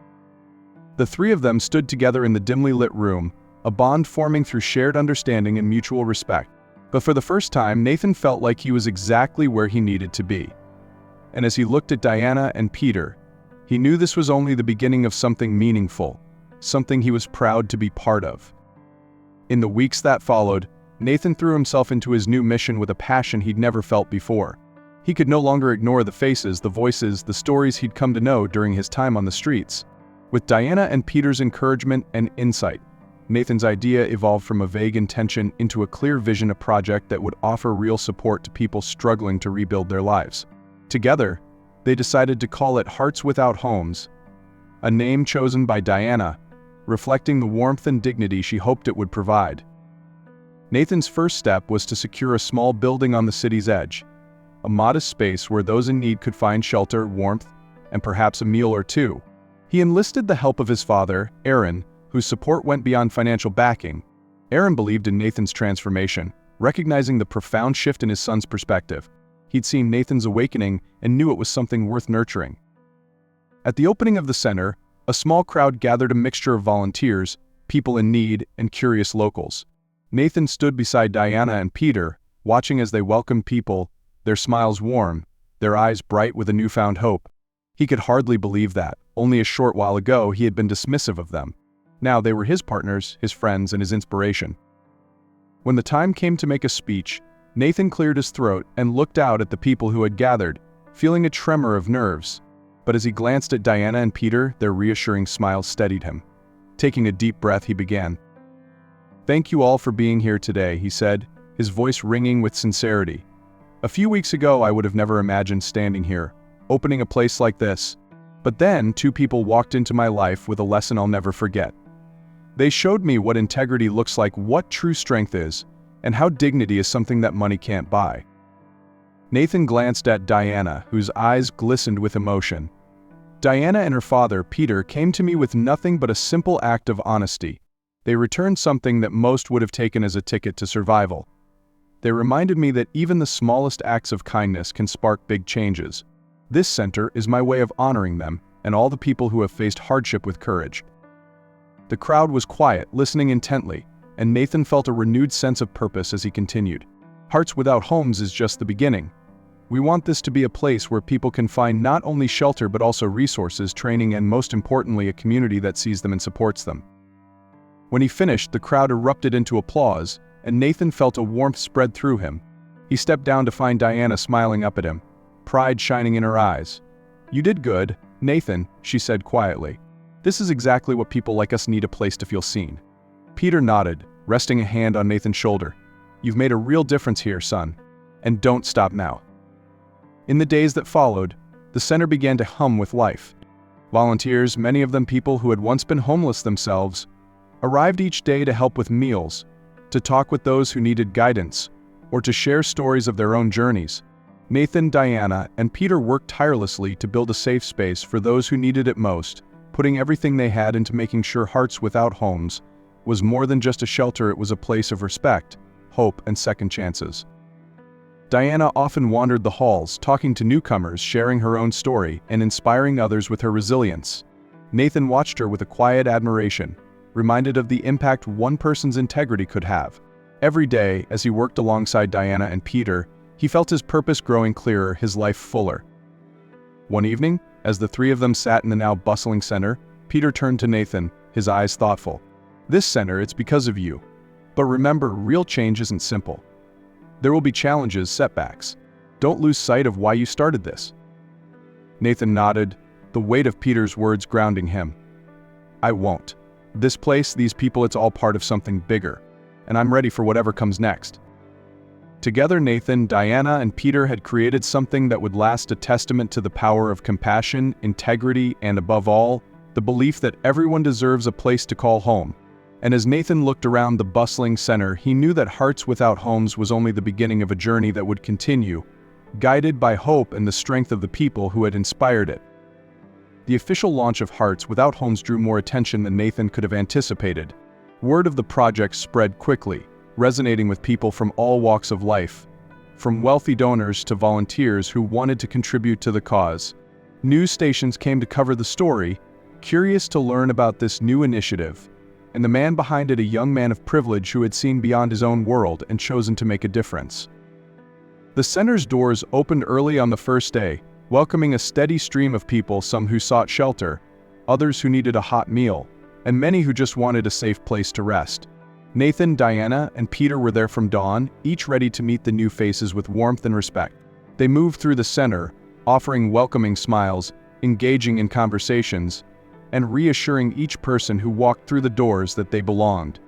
A: The three of them stood together in the dimly lit room, a bond forming through shared understanding and mutual respect. But for the first time, Nathan felt like he was exactly where he needed to be. And as he looked at Diana and Peter, he knew this was only the beginning of something meaningful, something he was proud to be part of. In the weeks that followed, Nathan threw himself into his new mission with a passion he'd never felt before. He could no longer ignore the faces, the voices, the stories he'd come to know during his time on the streets. With Diana and Peter's encouragement and insight, Nathan's idea evolved from a vague intention into a clear vision, a project that would offer real support to people struggling to rebuild their lives. Together, they decided to call it Hearts Without Homes, a name chosen by Diana, reflecting the warmth and dignity she hoped it would provide. Nathan's first step was to secure a small building on the city's edge, a modest space where those in need could find shelter, warmth, and perhaps a meal or two. He enlisted the help of his father, Aaron, whose support went beyond financial backing. Aaron believed in Nathan's transformation, recognizing the profound shift in his son's perspective. He'd seen Nathan's awakening and knew it was something worth nurturing. At the opening of the center, a small crowd gathered, a mixture of volunteers, people in need, and curious locals. Nathan stood beside Diana and Peter, watching as they welcomed people, their smiles warm, their eyes bright with a newfound hope. He could hardly believe that, only a short while ago, he had been dismissive of them. Now they were his partners, his friends, and his inspiration. When the time came to make a speech, Nathan cleared his throat and looked out at the people who had gathered, feeling a tremor of nerves. But as he glanced at Diana and Peter, their reassuring smiles steadied him. Taking a deep breath, he began. "Thank you all for being here today," he said, his voice ringing with sincerity. "A few weeks ago, I would have never imagined standing here, opening a place like this. But then, two people walked into my life with a lesson I'll never forget. They showed me what integrity looks like, what true strength is, and how dignity is something that money can't buy." Nathan glanced at Diana, whose eyes glistened with emotion. Diana and her father, Peter, came to me with nothing but a simple act of honesty. They returned something that most would have taken as a ticket to survival. They reminded me that even the smallest acts of kindness can spark big changes. This center is my way of honoring them and all the people who have faced hardship with courage. The crowd was quiet, listening intently, and Nathan felt a renewed sense of purpose as he continued. Hearts Without Homes is just the beginning. We want this to be a place where people can find not only shelter but also resources, training, and most importantly, a community that sees them and supports them. When he finished, the crowd erupted into applause, and Nathan felt a warmth spread through him. He stepped down to find Diana smiling up at him, pride shining in her eyes. "You did good, Nathan," she said quietly. "This is exactly what people like us need, a place to feel seen." Peter nodded, resting a hand on Nathan's shoulder. "You've made a real difference here, son. And don't stop now." In the days that followed, the center began to hum with life. Volunteers, many of them people who had once been homeless themselves, arrived each day to help with meals, to talk with those who needed guidance, or to share stories of their own journeys. Nathan, Diana, and Peter worked tirelessly to build a safe space for those who needed it most, putting everything they had into making sure Hearts Without Homes was more than just a shelter. It was a place of respect, hope, and second chances. Diana often wandered the halls, talking to newcomers, sharing her own story, and inspiring others with her resilience. Nathan watched her with a quiet admiration, reminded of the impact one person's integrity could have. Every day, as he worked alongside Diana and Peter, he felt his purpose growing clearer, his life fuller. One evening, as the three of them sat in the now bustling center, Peter turned to Nathan, his eyes thoughtful. "This center, it's because of you. But remember, real change isn't simple. There will be challenges, setbacks. Don't lose sight of why you started this." Nathan nodded, the weight of Peter's words grounding him. "I won't. This place, these people, it's all part of something bigger, and I'm ready for whatever comes next." Together, Nathan, Diana, and Peter had created something that would last, a testament to the power of compassion, integrity, and above all, the belief that everyone deserves a place to call home. And as Nathan looked around the bustling center, he knew that Hearts Without Homes was only the beginning of a journey that would continue, guided by hope and the strength of the people who had inspired it. The official launch of Hearts Without Homes drew more attention than Nathan could have anticipated. Word of the project spread quickly, resonating with people from all walks of life, from wealthy donors to volunteers who wanted to contribute to the cause. News stations came to cover the story, curious to learn about this new initiative, and the man behind it, a young man of privilege who had seen beyond his own world and chosen to make a difference. The center's doors opened early on the first day, welcoming a steady stream of people, some who sought shelter, others who needed a hot meal, and many who just wanted a safe place to rest. Nathan, Diana, and Peter were there from dawn, each ready to meet the new faces with warmth and respect. They moved through the center, offering welcoming smiles, engaging in conversations, and reassuring each person who walked through the doors that they belonged.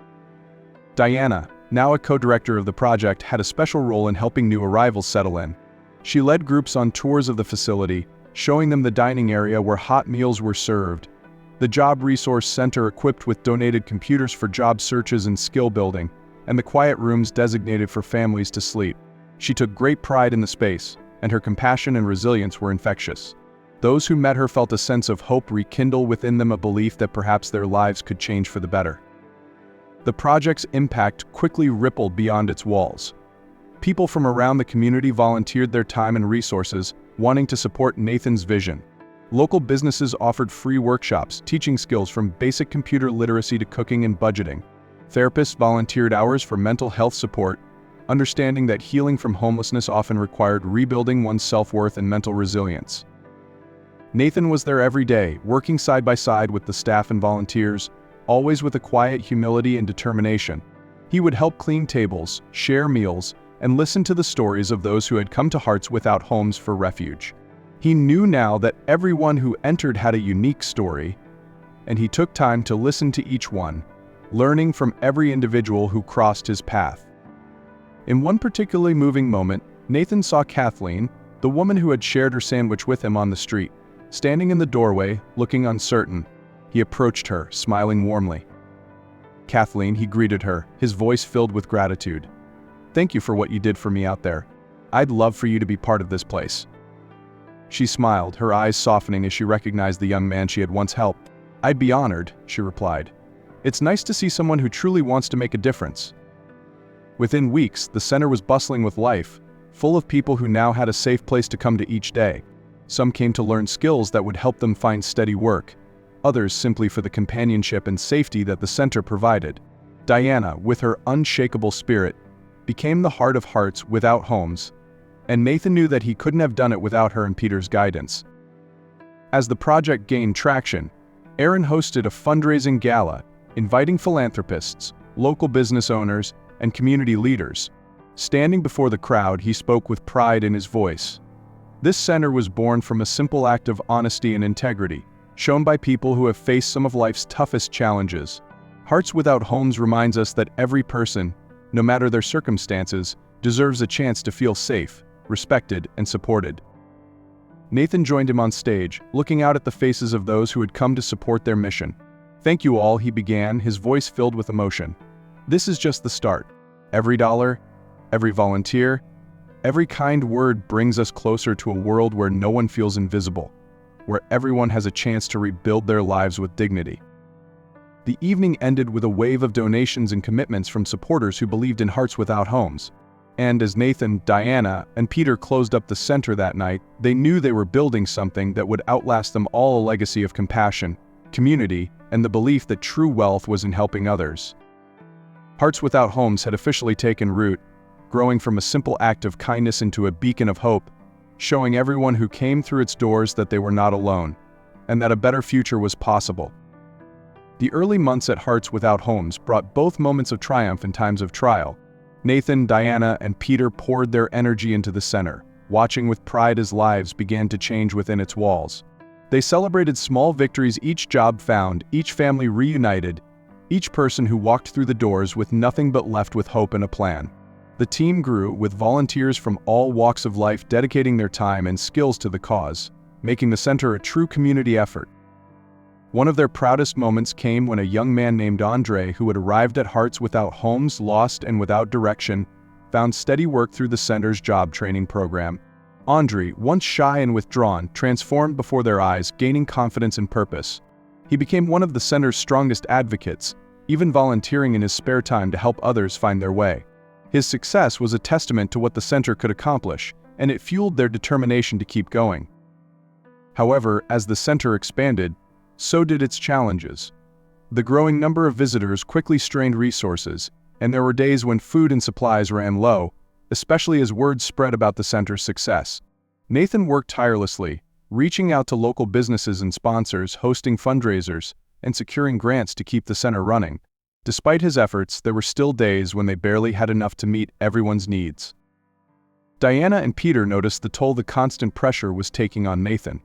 A: Diana, now a co-director of the project, had a special role in helping new arrivals settle in. She led groups on tours of the facility, showing them the dining area where hot meals were served, the job resource center equipped with donated computers for job searches and skill building, and the quiet rooms designated for families to sleep. She took great pride in the space, and her compassion and resilience were infectious. Those who met her felt a sense of hope rekindle within them, a belief that perhaps their lives could change for the better. The project's impact quickly rippled beyond its walls. People from around the community volunteered their time and resources, wanting to support Nathan's vision. Local businesses offered free workshops, teaching skills from basic computer literacy to cooking and budgeting. Therapists volunteered hours for mental health support, understanding that healing from homelessness often required rebuilding one's self-worth and mental resilience. Nathan was there every day, working side by side with the staff and volunteers, always with a quiet humility and determination. He would help clean tables, share meals, and listen to the stories of those who had come to Hearts Without Homes for refuge. He knew now that everyone who entered had a unique story, and he took time to listen to each one, learning from every individual who crossed his path. In one particularly moving moment, Nathan saw Kathleen, the woman who had shared her sandwich with him on the street, standing in the doorway, looking uncertain. He approached her, smiling warmly. "Kathleen," he greeted her, his voice filled with gratitude. "Thank you for what you did for me out there. I'd love for you to be part of this place." She smiled, her eyes softening as she recognized the young man she had once helped. "I'd be honored," she replied. "It's nice to see someone who truly wants to make a difference." Within weeks, the center was bustling with life, full of people who now had a safe place to come to each day. Some came to learn skills that would help them find steady work, others simply for the companionship and safety that the center provided. Diana, with her unshakable spirit, became the heart of Hearts Without Homes, and Nathan knew that he couldn't have done it without her and Peter's guidance. As the project gained traction, Aaron hosted a fundraising gala, inviting philanthropists, local business owners, and community leaders. Standing before the crowd, he spoke with pride in his voice. This center was born from a simple act of honesty and integrity, shown by people who have faced some of life's toughest challenges. Hearts Without Homes reminds us that every person, no matter their circumstances, deserves a chance to feel safe, respected, and supported. Nathan joined him on stage, looking out at the faces of those who had come to support their mission. "Thank you all," he began, his voice filled with emotion. "This is just the start. Every dollar, every volunteer, every kind word brings us closer to a world where no one feels invisible, where everyone has a chance to rebuild their lives with dignity." The evening ended with a wave of donations and commitments from supporters who believed in Hearts Without Homes. And as Nathan, Diana, and Peter closed up the center that night, they knew they were building something that would outlast them all, a legacy of compassion, community, and the belief that true wealth was in helping others. Hearts Without Homes had officially taken root, growing from a simple act of kindness into a beacon of hope, showing everyone who came through its doors that they were not alone, and that a better future was possible. The early months at Hearts Without Homes brought both moments of triumph and times of trial. Nathan, Diana, and Peter poured their energy into the center, watching with pride as lives began to change within its walls. They celebrated small victories, each job found, each family reunited, each person who walked through the doors with nothing but left with hope and a plan. The team grew, with volunteers from all walks of life dedicating their time and skills to the cause, making the center a true community effort. One of their proudest moments came when a young man named Andre, who had arrived at Hearts Without Homes lost and without direction, found steady work through the center's job training program. Andre, once shy and withdrawn, transformed before their eyes, gaining confidence and purpose. He became one of the center's strongest advocates, even volunteering in his spare time to help others find their way. His success was a testament to what the center could accomplish, and it fueled their determination to keep going. However, as the center expanded, so did its challenges. The growing number of visitors quickly strained resources, and there were days when food and supplies ran low, especially as word spread about the center's success. Nathan worked tirelessly, reaching out to local businesses and sponsors, hosting fundraisers, and securing grants to keep the center running. Despite his efforts, there were still days when they barely had enough to meet everyone's needs. Diana and Peter noticed the toll the constant pressure was taking on Nathan.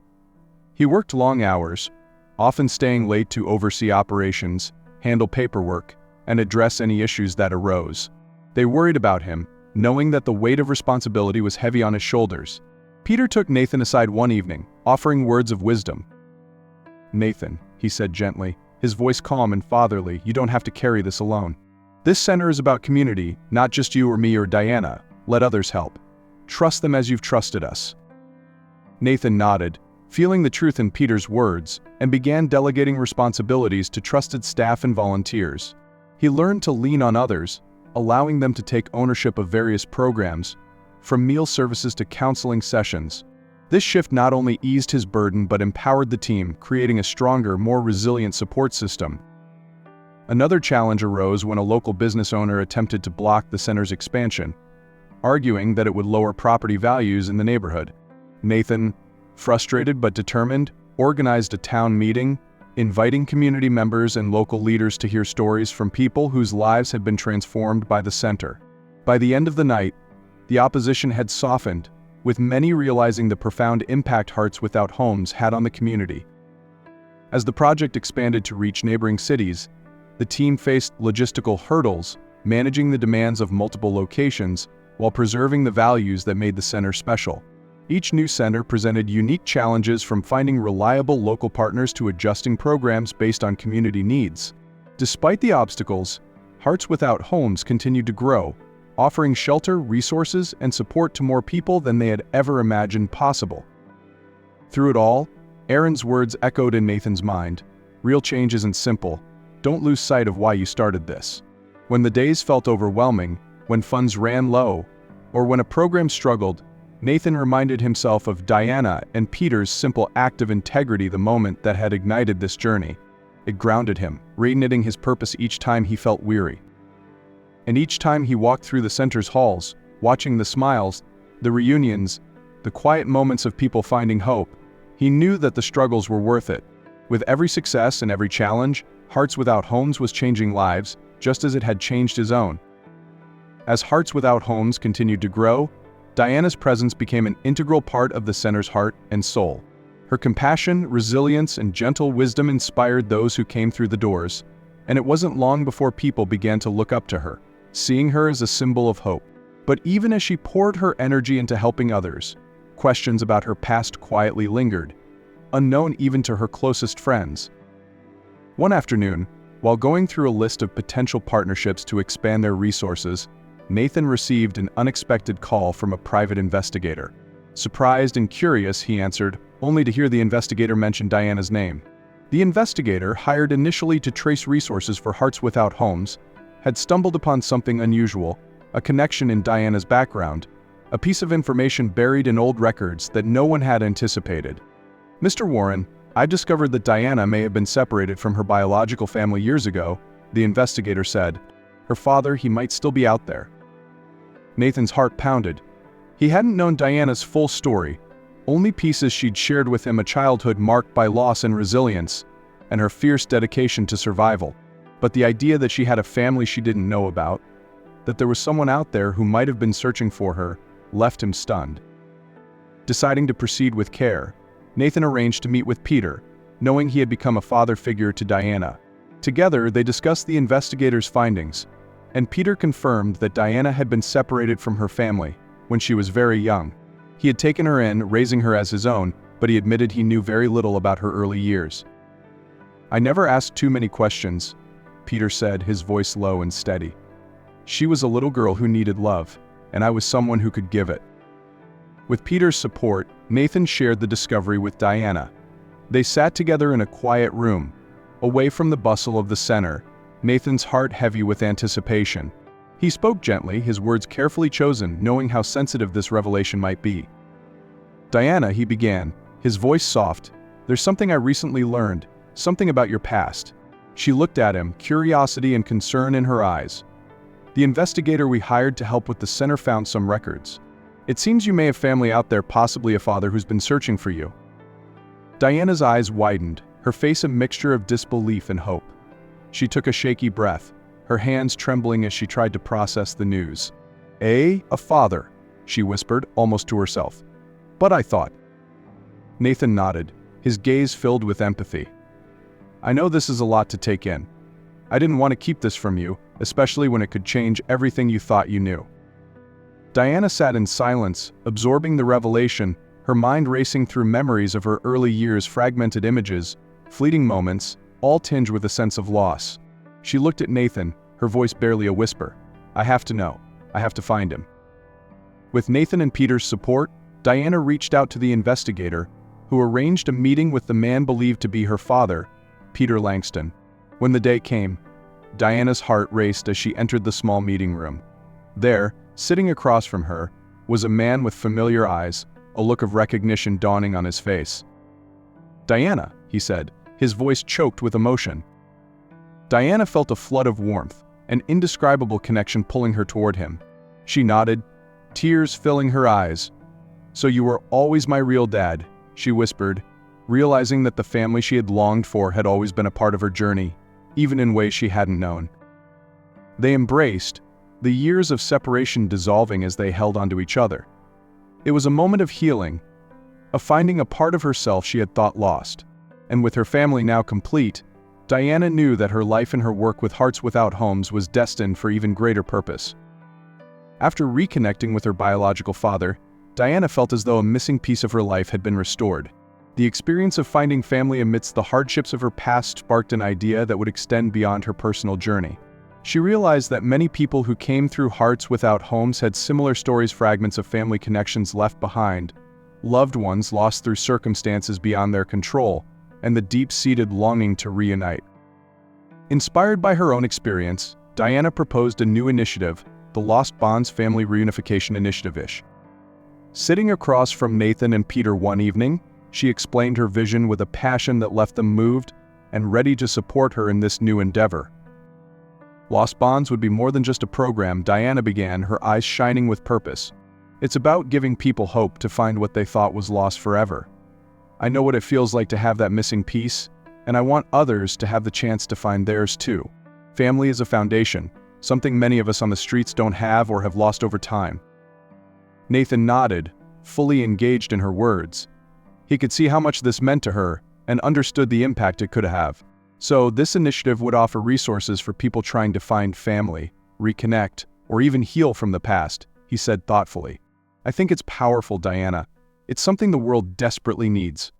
A: He worked long hours, often staying late to oversee operations, handle paperwork, and address any issues that arose. They worried about him, knowing that the weight of responsibility was heavy on his shoulders. Peter took Nathan aside one evening, offering words of wisdom. "Nathan," he said gently, his voice calm and fatherly, "you don't have to carry this alone. This center is about community, not just you or me or Diana. Let others help. Trust them as you've trusted us." Nathan nodded, feeling the truth in Peter's words, and began delegating responsibilities to trusted staff and volunteers. He learned to lean on others, allowing them to take ownership of various programs, from meal services to counseling sessions. This shift not only eased his burden but empowered the team, creating a stronger, more resilient support system. Another challenge arose when a local business owner attempted to block the center's expansion, arguing that it would lower property values in the neighborhood. Nathan, frustrated but determined, organized a town meeting, inviting community members and local leaders to hear stories from people whose lives had been transformed by the center. By the end of the night, the opposition had softened, with many realizing the profound impact Hearts Without Homes had on the community. As the project expanded to reach neighboring cities, the team faced logistical hurdles, managing the demands of multiple locations while preserving the values that made the center special. Each new center presented unique challenges, from finding reliable local partners to adjusting programs based on community needs. Despite the obstacles, Hearts Without Homes continued to grow, offering shelter, resources, and support to more people than they had ever imagined possible. Through it all, Aaron's words echoed in Nathan's mind: real change isn't simple. Don't lose sight of why you started this. When the days felt overwhelming, when funds ran low, or when a program struggled, Nathan reminded himself of Diana and Peter's simple act of integrity, the moment that had ignited this journey. It grounded him, reigniting his purpose each time he felt weary. And each time he walked through the center's halls, watching the smiles, the reunions, the quiet moments of people finding hope, he knew that the struggles were worth it. With every success and every challenge, Hearts Without Homes was changing lives, just as it had changed his own. As Hearts Without Homes continued to grow, Diana's presence became an integral part of the center's heart and soul. Her compassion, resilience, and gentle wisdom inspired those who came through the doors, and it wasn't long before people began to look up to her, seeing her as a symbol of hope. But even as she poured her energy into helping others, questions about her past quietly lingered, unknown even to her closest friends. One afternoon, while going through a list of potential partnerships to expand their resources, Nathan received an unexpected call from a private investigator. Surprised and curious, he answered, only to hear the investigator mention Diana's name. The investigator, hired initially to trace resources for Hearts Without Homes, had stumbled upon something unusual: a connection in Diana's background, a piece of information buried in old records that no one had anticipated. "Mr. Warren, I've discovered that Diana may have been separated from her biological family years ago," the investigator said. "Her father, he might still be out there." Nathan's heart pounded. He hadn't known Diana's full story, only pieces she'd shared with him: a childhood marked by loss and resilience, and her fierce dedication to survival. But the idea that she had a family she didn't know about, that there was someone out there who might have been searching for her, left him stunned. Deciding to proceed with care, Nathan arranged to meet with Peter, knowing he had become a father figure to Diana. Together, they discussed the investigator's findings, and Peter confirmed that Diana had been separated from her family when she was very young. He had taken her in, raising her as his own, but he admitted he knew very little about her early years. "I never asked too many questions," Peter said, his voice low and steady. "She was a little girl who needed love, and I was someone who could give it." With Peter's support, Nathan shared the discovery with Diana. They sat together in a quiet room, away from the bustle of the center, Nathan's heart heavy with anticipation. He spoke gently, his words carefully chosen, knowing how sensitive this revelation might be. "Diana," he began, his voice soft, "there's something I recently learned, something about your past." She looked at him, curiosity and concern in her eyes. "The investigator we hired to help with the center found some records. It seems you may have family out there, possibly a father who's been searching for you." Diana's eyes widened, her face a mixture of disbelief and hope. She took a shaky breath, her hands trembling as she tried to process the news. A father," she whispered, almost to herself. "But I thought—" Nathan nodded, his gaze filled with empathy. "I know this is a lot to take in. I didn't want to keep this from you, especially when it could change everything you thought you knew." Diana sat in silence, absorbing the revelation, her mind racing through memories of her early years, fragmented images, fleeting moments, all tinged with a sense of loss. She looked at Nathan, her voice barely a whisper. "I have to know. I have to find him." With Nathan and Peter's support, Diana reached out to the investigator, who arranged a meeting with the man believed to be her father, Peter Langston. When the day came, Diana's heart raced as she entered the small meeting room. There, sitting across from her, was a man with familiar eyes, a look of recognition dawning on his face. "Diana," he said, his voice choked with emotion. Diana felt a flood of warmth, an indescribable connection pulling her toward him. She nodded, tears filling her eyes. "So you were always my real dad," she whispered, realizing that the family she had longed for had always been a part of her journey, even in ways she hadn't known. They embraced, the years of separation dissolving as they held onto each other. It was a moment of healing, of finding a part of herself she had thought lost. And with her family now complete, Diana knew that her life and her work with Hearts Without Homes was destined for even greater purpose. After reconnecting with her biological father, Diana felt as though a missing piece of her life had been restored. The experience of finding family amidst the hardships of her past sparked an idea that would extend beyond her personal journey. She realized that many people who came through Hearts Without Homes had similar stories, fragments of family connections left behind, loved ones lost through circumstances beyond their control, and the deep-seated longing to reunite. Inspired by her own experience, Diana proposed a new initiative, the Lost Bonds Family Reunification Initiative-ish. Sitting across from Nathan and Peter one evening, she explained her vision with a passion that left them moved and ready to support her in this new endeavor. Lost Bonds would be more than just a program, Diana began, her eyes shining with purpose. It's about giving people hope to find what they thought was lost forever. I know what it feels like to have that missing piece, and I want others to have the chance to find theirs too. Family is a foundation, something many of us on the streets don't have or have lost over time. Nathan nodded, fully engaged in her words. He could see how much this meant to her and understood the impact it could have. So this initiative would offer resources for people trying to find family, reconnect, or even heal from the past, he said thoughtfully. "I think it's powerful, Diana. It's something the world desperately needs."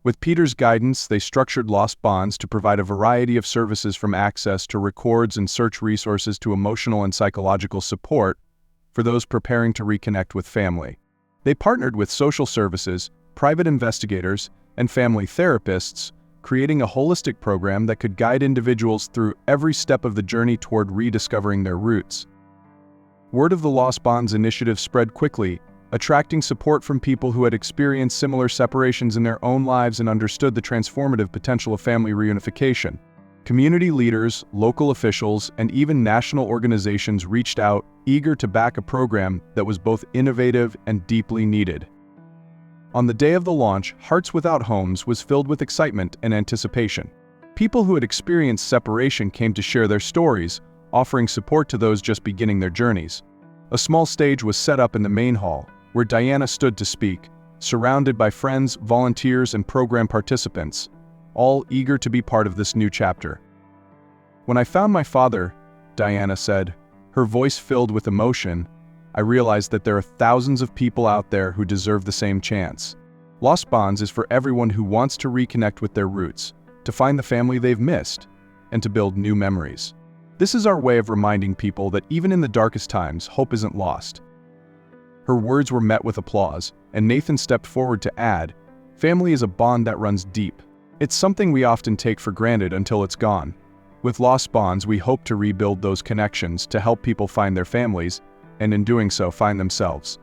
A: With Peter's guidance, they structured Lost Bonds to provide a variety of services, from access to records and search resources to emotional and psychological support for those preparing to reconnect with family. They partnered with social services, private investigators, and family therapists, creating a holistic program that could guide individuals through every step of the journey toward rediscovering their roots. Word of the Lost Bonds initiative spread quickly, attracting support from people who had experienced similar separations in their own lives and understood the transformative potential of family reunification. Community leaders, local officials, and even national organizations reached out, eager to back a program that was both innovative and deeply needed. On the day of the launch, Hearts Without Homes was filled with excitement and anticipation. People who had experienced separation came to share their stories, offering support to those just beginning their journeys. A small stage was set up in the main hall, where Diana stood to speak, surrounded by friends, volunteers, and program participants, all eager to be part of this new chapter. "When I found my father," Diana said, her voice filled with emotion, "I realized that there are thousands of people out there who deserve the same chance. Lost Bonds is for everyone who wants to reconnect with their roots, to find the family they've missed, and to build new memories. This is our way of reminding people that even in the darkest times, hope isn't lost." Her words were met with applause, and Nathan stepped forward to add, "Family is a bond that runs deep. It's something we often take for granted until it's gone. With Lost Bonds, we hope to rebuild those connections to help people find their families, and in doing so, find themselves."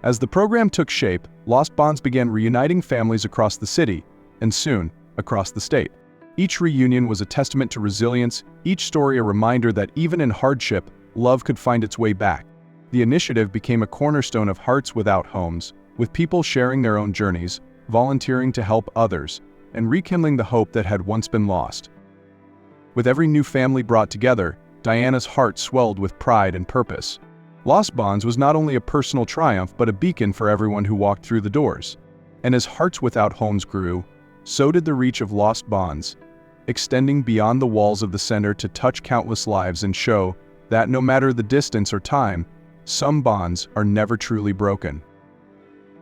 A: As the program took shape, Lost Bonds began reuniting families across the city, and soon, across the state. Each reunion was a testament to resilience, each story a reminder that even in hardship, love could find its way back. The initiative became a cornerstone of Hearts Without Homes, with people sharing their own journeys, volunteering to help others, and rekindling the hope that had once been lost. With every new family brought together, Diana's heart swelled with pride and purpose. Lost Bonds was not only a personal triumph but a beacon for everyone who walked through the doors. And as Hearts Without Homes grew, so did the reach of Lost Bonds, extending beyond the walls of the center to touch countless lives and show that no matter the distance or time, some bonds are never truly broken.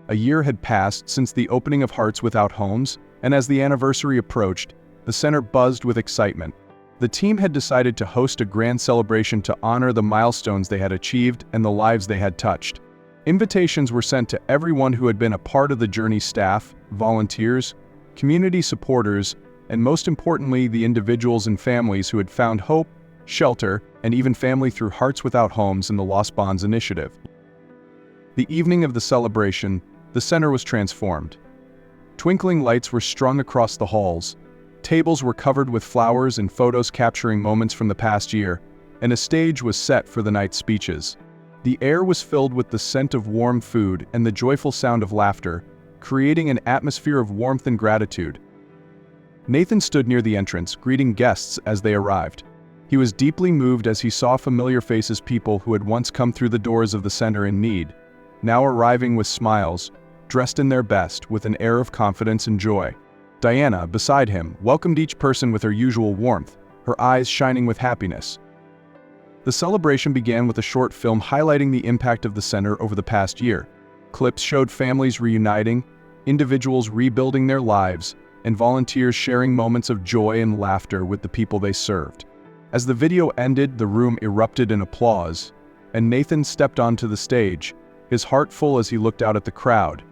A: A year had passed since the opening of Hearts Without Homes, and as the anniversary approached, the center buzzed with excitement. The team had decided to host a grand celebration to honor the milestones they had achieved and the lives they had touched. Invitations were sent to everyone who had been a part of the journey: staff, volunteers, community supporters, and most importantly, the individuals and families who had found hope, shelter, and even family through Hearts Without Homes and the Lost Bonds initiative. The evening of the celebration, the center was transformed. Twinkling lights were strung across the halls, tables were covered with flowers and photos capturing moments from the past year, and a stage was set for the night's speeches. The air was filled with the scent of warm food and the joyful sound of laughter, creating an atmosphere of warmth and gratitude. Nathan stood near the entrance, greeting guests as they arrived. He was deeply moved as he saw familiar faces, people who had once come through the doors of the center in need, now arriving with smiles, dressed in their best, with an air of confidence and joy. Diana, beside him, welcomed each person with her usual warmth, her eyes shining with happiness. The celebration began with a short film highlighting the impact of the center over the past year. Clips showed families reuniting, individuals rebuilding their lives, and volunteers sharing moments of joy and laughter with the people they served. As the video ended, the room erupted in applause, and Nathan stepped onto the stage, his heart full as he looked out at the crowd.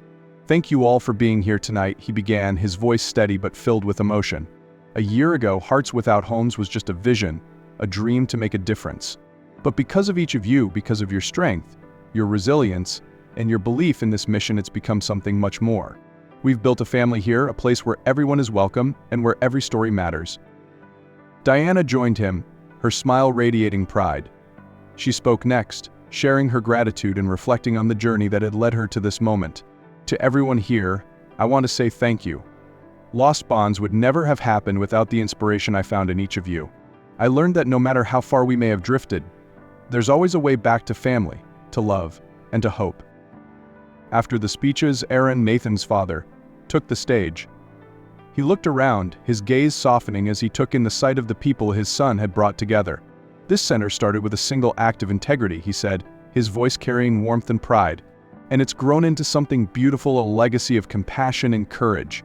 A: "Thank you all for being here tonight," he began, his voice steady but filled with emotion. "A year ago, Hearts Without Homes was just a vision, a dream to make a difference. But because of each of you, because of your strength, your resilience, and your belief in this mission, it's become something much more. We've built a family here, a place where everyone is welcome and where every story matters." Diana joined him, her smile radiating pride. She spoke next, sharing her gratitude and reflecting on the journey that had led her to this moment. "To everyone here, I want to say thank you. Lost Bonds would never have happened without the inspiration I found in each of you. I learned that no matter how far we may have drifted, there's always a way back to family, to love, and to hope." After the speeches, Aaron, Nathan's father, took the stage. He looked around, his gaze softening as he took in the sight of the people his son had brought together. "This center started with a single act of integrity," he said, his voice carrying warmth and pride. "And it's grown into something beautiful, a legacy of compassion and courage.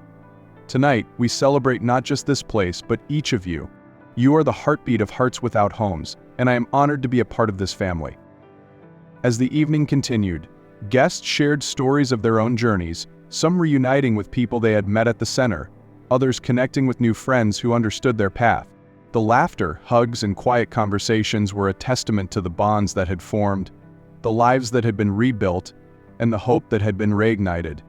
A: Tonight, we celebrate not just this place, but each of you. You are the heartbeat of Hearts Without Homes, and I am honored to be a part of this family." As the evening continued, guests shared stories of their own journeys, some reuniting with people they had met at the center, others connecting with new friends who understood their path. The laughter, hugs, and quiet conversations were a testament to the bonds that had formed, the lives that had been rebuilt, and the hope that had been reignited.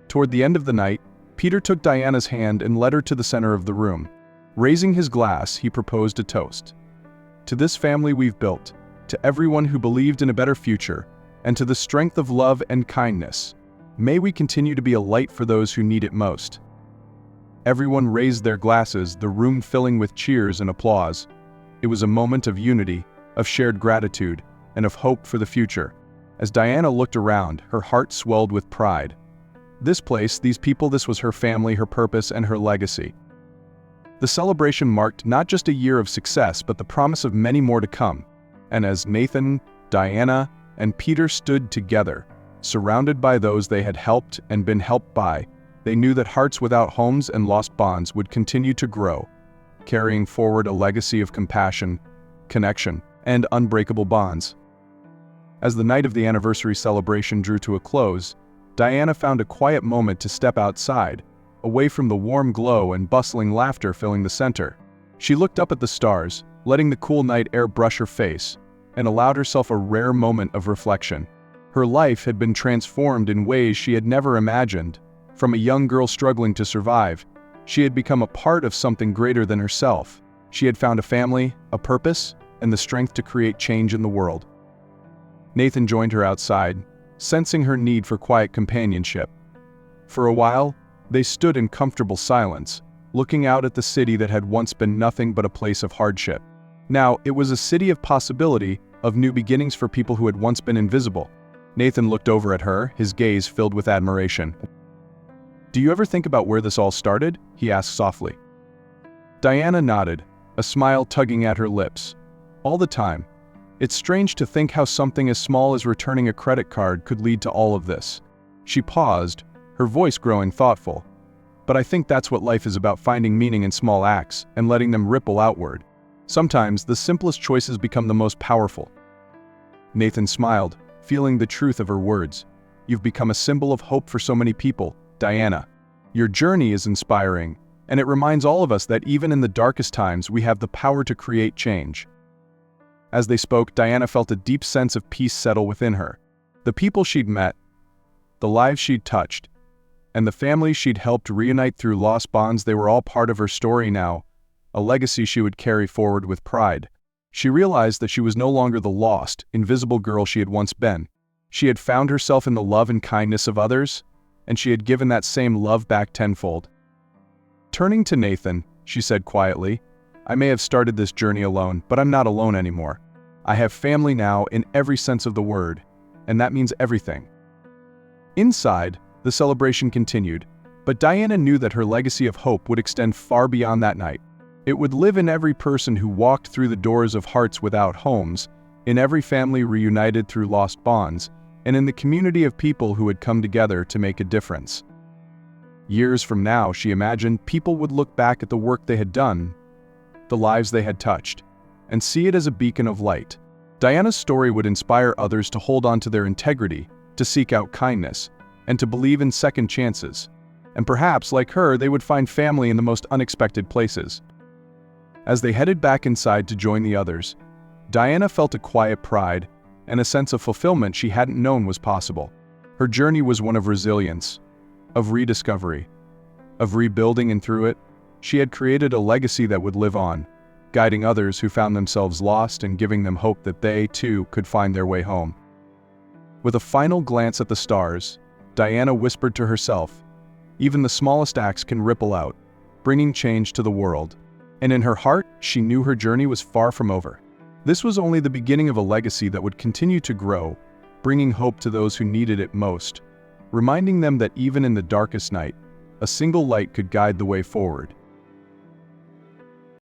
A: Toward the end of the night, Peter took Diana's hand and led her to the center of the room. Raising his glass, he proposed a toast. "To this family we've built, to everyone who believed in a better future, and to the strength of love and kindness. May we continue to be a light for those who need it most." Everyone raised their glasses, the room filling with cheers and applause. It was a moment of unity, of shared gratitude, and of hope for the future. As Diana looked around, her heart swelled with pride. This place, these people, this was her family, her purpose, and her legacy. The celebration marked not just a year of success, but the promise of many more to come. And as Nathan, Diana, and Peter stood together, surrounded by those they had helped and been helped by, they knew that Hearts Without Homes and Lost Bonds would continue to grow, carrying forward a legacy of compassion, connection, and unbreakable bonds. As the night of the anniversary celebration drew to a close, Diana found a quiet moment to step outside, away from the warm glow and bustling laughter filling the center. She looked up at the stars, letting the cool night air brush her face, and allowed herself a rare moment of reflection. Her life had been transformed in ways she had never imagined. From a young girl struggling to survive, she had become a part of something greater than herself. She had found a family, a purpose, and the strength to create change in the world. Nathan joined her outside, sensing her need for quiet companionship. For a while, they stood in comfortable silence, looking out at the city that had once been nothing but a place of hardship. Now, it was a city of possibility, of new beginnings for people who had once been invisible. Nathan looked over at her, his gaze filled with admiration. "Do you ever think about where this all started?" he asked softly. Diana nodded, a smile tugging at her lips. "All the time. It's strange to think how something as small as returning a credit card could lead to all of this." She paused, her voice growing thoughtful. "But I think that's what life is about, finding meaning in small acts and letting them ripple outward. Sometimes the simplest choices become the most powerful." Nathan smiled, feeling the truth of her words. You've become a symbol of hope for so many people, Diana. Your journey is inspiring, and it reminds all of us that even in the darkest times we have the power to create change. As they spoke, Diana felt a deep sense of peace settle within her. The people she'd met, the lives she'd touched, and the families she'd helped reunite through lost bonds, they were all part of her story now, a legacy she would carry forward with pride. She realized that she was no longer the lost, invisible girl she had once been. She had found herself in the love and kindness of others, and she had given that same love back tenfold. Turning to Nathan, she said quietly, I may have started this journey alone, but I'm not alone anymore. I have family now in every sense of the word, and that means everything. Inside, the celebration continued, but Diana knew that her legacy of hope would extend far beyond that night. It would live in every person who walked through the doors of hearts without homes, in every family reunited through lost bonds, and in the community of people who had come together to make a difference. Years from now, she imagined, people would look back at the work they had done, the lives they had touched, and see it as a beacon of light. Diana's story would inspire others to hold on to their integrity, to seek out kindness, and to believe in second chances. And perhaps, like her, they would find family in the most unexpected places. As they headed back inside to join the others, Diana felt a quiet pride and a sense of fulfillment she hadn't known was possible. Her journey was one of resilience, of rediscovery, of rebuilding, and through it, she had created a legacy that would live on, guiding others who found themselves lost and giving them hope that they, too, could find their way home. With a final glance at the stars, Diana whispered to herself, even the smallest acts can ripple out, bringing change to the world. And in her heart, she knew her journey was far from over. This was only the beginning of a legacy that would continue to grow, bringing hope to those who needed it most, reminding them that even in the darkest night, a single light could guide the way forward.